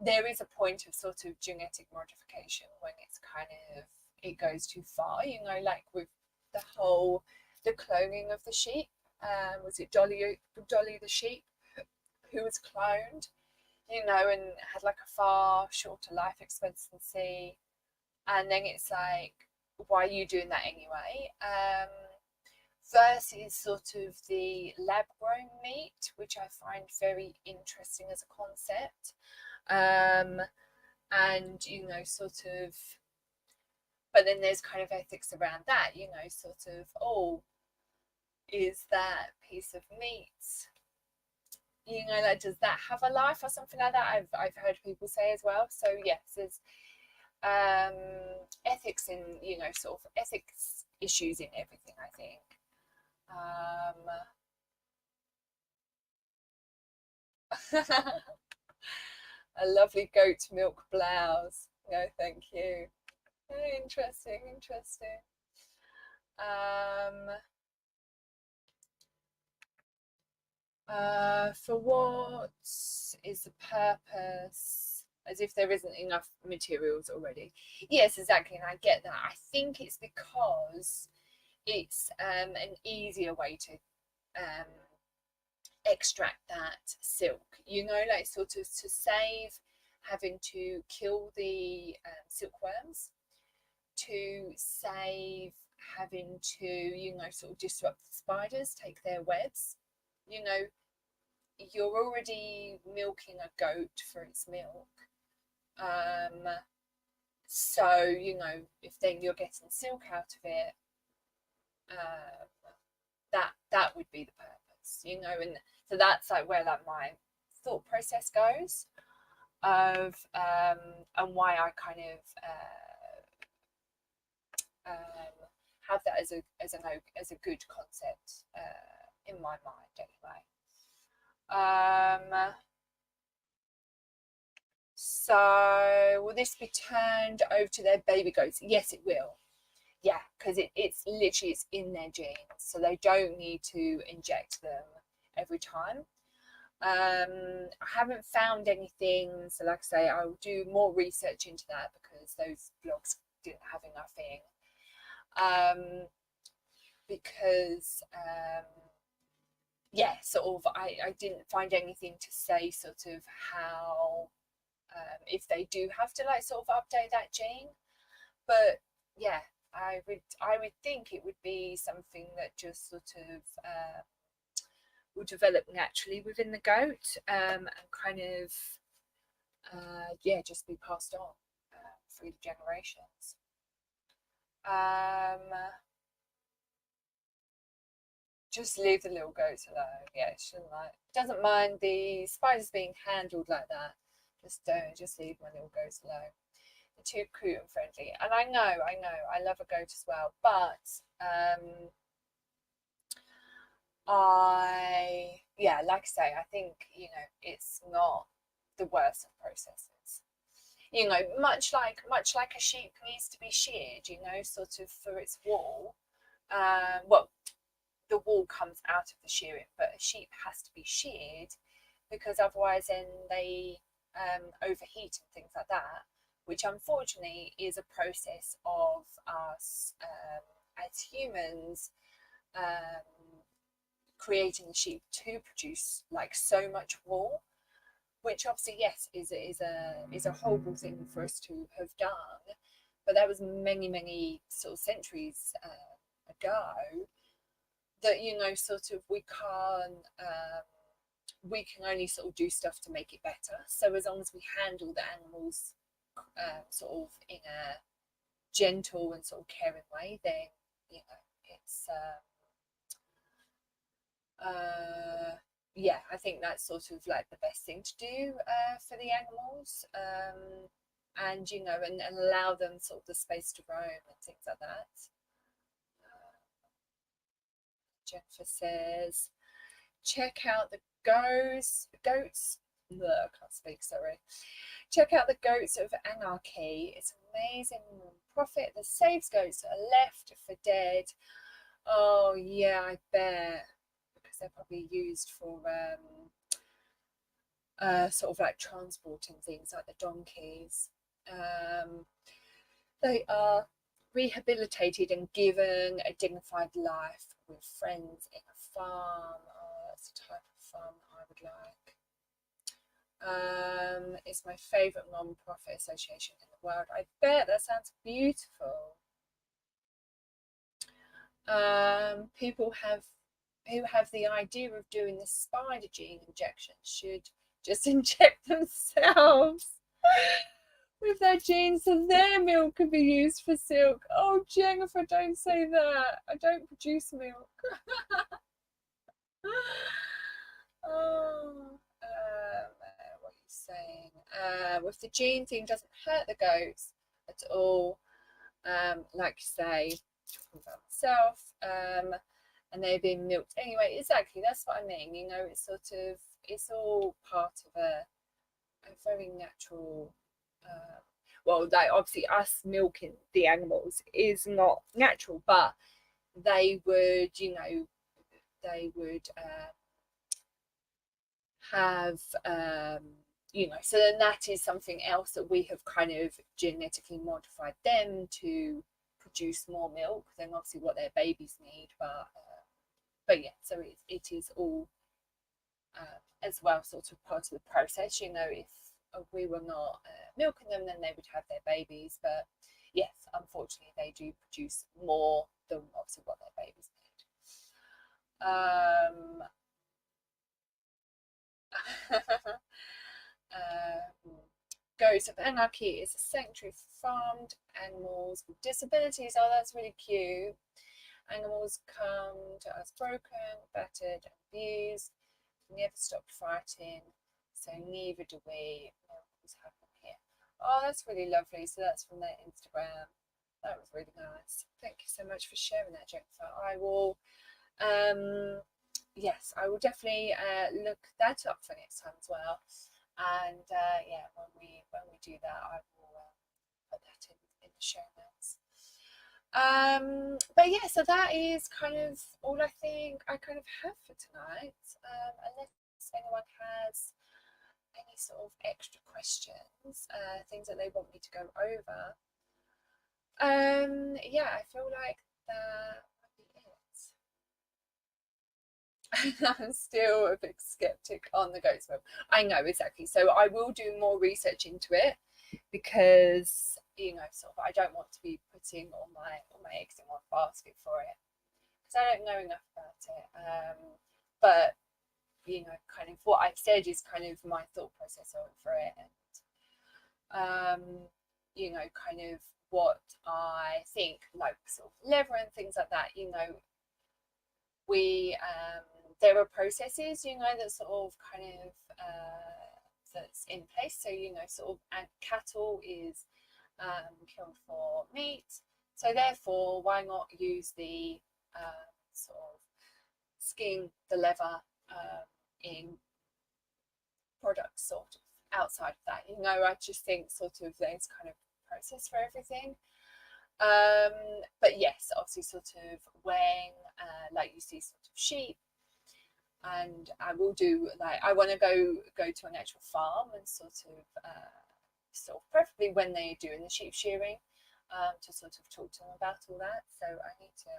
there is a point of sort of genetic modification when it's kind of it goes too far, you know, like with the cloning of the sheep. Was it Dolly the sheep who was cloned, you know, and had like a far shorter life expectancy, and then it's like, why are you doing that anyway? Versus sort of the lab grown meat, which I find very interesting as a concept. And you know, sort of, but then there's kind of ethics around that, you know, sort of, oh, is that piece of meat, you know, like does that have a life or something like that? I've heard people say as well. So yes, there's ethics in, you know, sort of ethics issues in everything, I think. A lovely goat milk blouse. No, thank you. Interesting, interesting. For what is the purpose? As if there isn't enough materials already. Yes, exactly, and I get that. I think it's because it's an easier way to extract that silk, you know, like sort of to save having to kill the silkworms, to save having to, you know, sort of disrupt the spiders, take their webs, you know, you're already milking a goat for its milk. So, you know, if then you're getting silk out of it, that would be the purpose, you know, and so that's like where like my thought process goes of and why I kind of have that as a good concept in my mind anyway. So will this be turned over to their baby goats? Yes, it will. Yeah, because it's literally it's in their genes, so they don't need to inject them every time. I haven't found anything, so like I say, I'll do more research into that because those blogs didn't have enough in. Because yeah, sort of I didn't find anything to say sort of how if they do have to like sort of update that gene, but yeah, I would think it would be something that just sort of will develop naturally within the goat, and kind of yeah, just be passed on through the generations. Just leave the little goats alone. Yeah, shouldn't like, doesn't mind the spiders being handled like that. Just don't, just leave my little goats alone. They're too cute and friendly. And I know, I love a goat as well, but yeah, like I say, I think, you know, it's not the worst of processes. You know, much like a sheep needs to be sheared, you know, sort of for its wool. Well, the wool comes out of the shearing, but a sheep has to be sheared because otherwise then they overheat and things like that, which unfortunately is a process of us as humans creating the sheep to produce like so much wool, which obviously, yes, is a horrible thing for us to have done, but that was many sort of centuries ago, that, you know, sort of we can only sort of do stuff to make it better. So as long as we handle the animals sort of in a gentle and sort of caring way, then, you know, it's yeah, I think that's sort of like the best thing to do for the animals, and, you know, and allow them sort of the space to roam and things like that. Jennifer says, check out the goats. Ugh, I can't speak, sorry. Check out the Goats of Anarchy. It's amazing profit that saves goats that are left for dead. Oh yeah, I bet, because they're probably used for sort of like transporting things like the donkeys. They are rehabilitated and given a dignified life with friends in a farm. Oh, that's the type of farm I would like. It's my favourite non-profit association in the world. I bet, that sounds beautiful. People who have the idea of doing the spider gene injection should just inject themselves with their genes so their milk can be used for silk. Oh, Jennifer, don't say that. I don't produce milk. Oh, what are you saying? With the gene thing, doesn't hurt the goats at all. Like you say, talking about myself, and they're being milked anyway. Exactly, that's what I mean. You know, it's sort of, it's all part of a very natural. Well, like obviously us milking the animals is not natural, but they would, you know, they would have you know, so then that is something else that we have kind of genetically modified them to produce more milk than obviously what their babies need, but yeah, so it is all as well sort of part of the process. You know, if we were not milking them, then they would have their babies, but yes, unfortunately they do produce more than obviously what their babies need. Goats of Anarchy is a sanctuary for farmed animals with disabilities. Oh, that's really cute. Animals come to us broken, battered, and abused. We never stopped fighting, so neither do we. Miracles happen here. Oh, that's really lovely. So that's from their Instagram. That was really nice. Thank you so much for sharing that, Jennifer. I will, yes, I will definitely look that up for next time as well. And yeah, when we do that, I will put that in the show notes. But yeah, so that is kind of all I think I kind of have for tonight. Unless anyone has any sort of extra questions, things that they want me to go over. Yeah, I feel like that might be it. I'm still a big skeptic on the goat's milk. I know, exactly. So I will do more research into it, because, you know, sort of I don't want to be putting all my eggs in one basket for it, because I don't know enough about it. But, you know, kind of what I've said is kind of my thought process over it, and you know, kind of what I think, like sort of leather and things like that, you know, we there are processes, you know, that sort of kind of that's in place. So, you know, sort of, and cattle is killed for meat, so therefore why not use the sort of skin, the leather in products sort of outside of that, you know. I just think sort of there's kind of process for everything. But yes, obviously sort of when like you see sort of sheep, and I will do, like, I want to go to an actual farm and sort of preferably when they're doing the sheep shearing, to sort of talk to them about all that. So I need to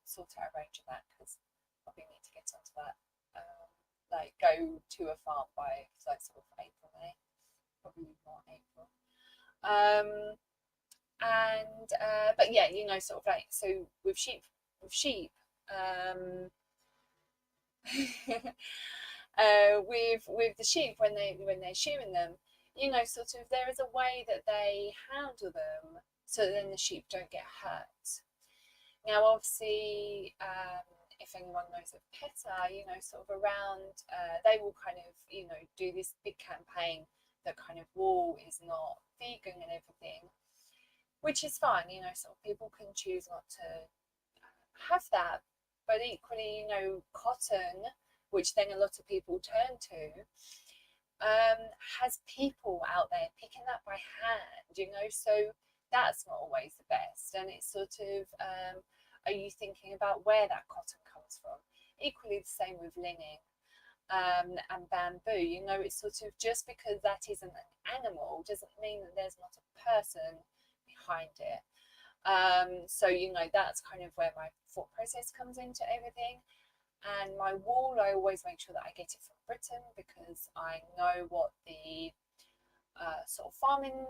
sort out a range of that, because probably need to get onto that. Like go to a farm by like sort of April, May, probably more April. But yeah, you know, sort of like, so with sheep with the sheep, when they're shearing them, you know, sort of there is a way that they handle them so that then the sheep don't get hurt. Now obviously, if anyone knows of PETA, you know, sort of around, they will kind of, you know, do this big campaign that kind of wool is not vegan and everything, which is fine, you know, sort of people can choose not to have that. But equally, you know, cotton, which then a lot of people turn to, has people out there picking that by hand, you know, so that's not always the best. And it's sort of, are you thinking about where that cotton comes from? Equally the same with linen and bamboo, you know, it's sort of, just because that isn't an animal doesn't mean that there's not a person behind it. So, you know, that's kind of where my thought process comes into everything. And my wool, I always make sure that I get it from Britain, because I know what the sort of farming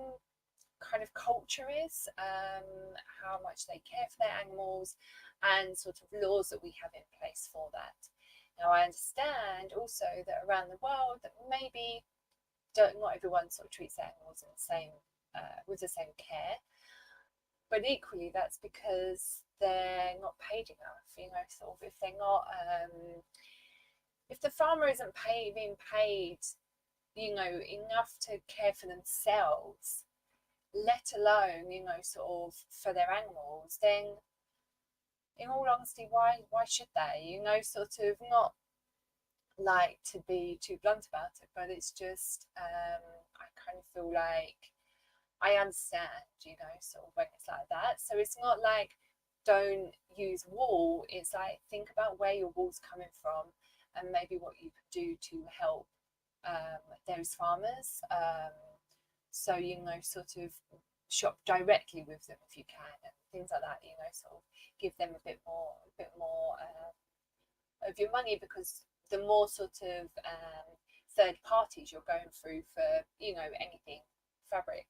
kind of culture is, how much they care for their animals, and sort of laws that we have in place for that. Now I understand also that around the world that maybe not everyone sort of treats their animals in the same with the same care, but equally that's because they're not paid enough, you know, sort of, if they're not if the farmer isn't being paid, you know, enough to care for themselves, let alone, you know, sort of for their animals, then in all honesty, why should they, you know, sort of, not like to be too blunt about it, but it's just I kind of feel like I understand, you know, sort of when it's like that. So it's not like don't use wool, it's like think about where your wool's coming from and maybe what you could do to help those farmers. So, you know, sort of shop directly with them if you can, and things like that, you know, sort of give them a bit more of your money, because the more sort of third parties you're going through for, you know, anything, fabric,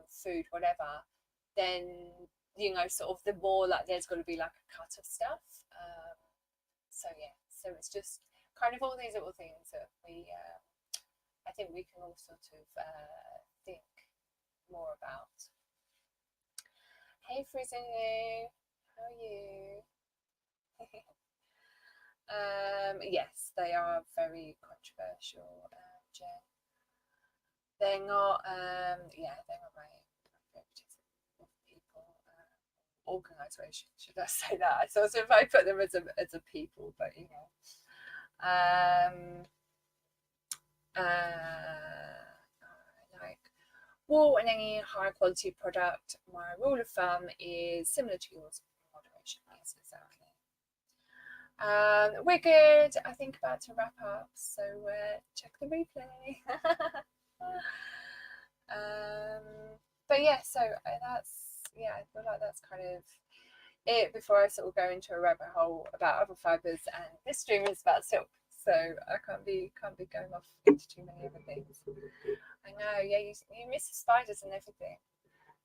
food, whatever, then, you know, sort of the more like there's got to be like a cut of stuff. So yeah, so it's just kind of all these little things that we I think we can all sort of think more about. Hey Frizzinu, how are you? Yes, they are very controversial, Jen. They're not, yeah, they're not my favourite of people. Organisation, should I say that? I sort of, I put them as a people, but you know. Like wool and any high quality product, my rule of thumb is similar to yours, moderation. Yes, exactly. We're good. I think about to wrap up, so check the replay. But yeah, so that's, yeah, I feel like that's kind of it before I sort of go into a rabbit hole about other fibres, and this stream is about silk, so I can't be going off into too many other things. I know, yeah, you miss the spiders and everything,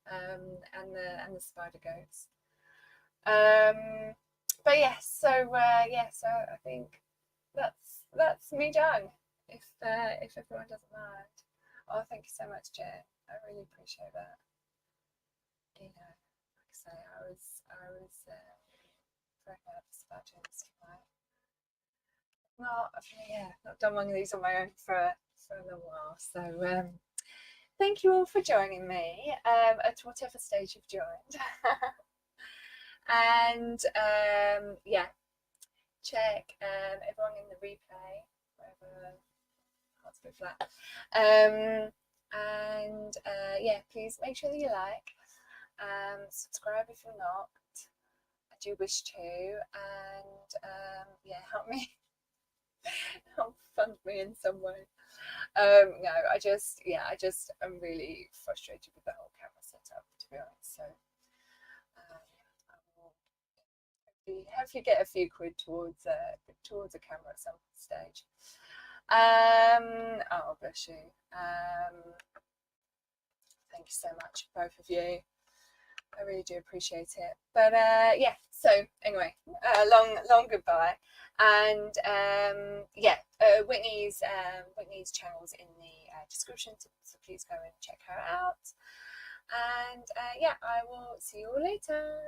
and the spider goats. But yeah, so I think that's me done. If everyone doesn't mind. Oh, thank you so much, Jen. really appreciate that. You know, like I say, I was very nervous about doing this tonight. Not done one of these on my own for a little while. So thank you all for joining me at whatever stage you've joined. And yeah, check everyone in the replay, wherever, heart's a bit flat. And yeah, please make sure that you like, subscribe if you're not. I do wish to, and yeah, help me, help fund me in some way. No, I just I'm really frustrated with the whole camera setup, to be honest. So I will hopefully get a few quid towards a camera at some stage. Oh, bless you. Thank you so much, both of you. I really do appreciate it. But yeah, so anyway, long goodbye. And yeah, Whitney's channel's in the description, so please go and check her out. And yeah, I will see you all later.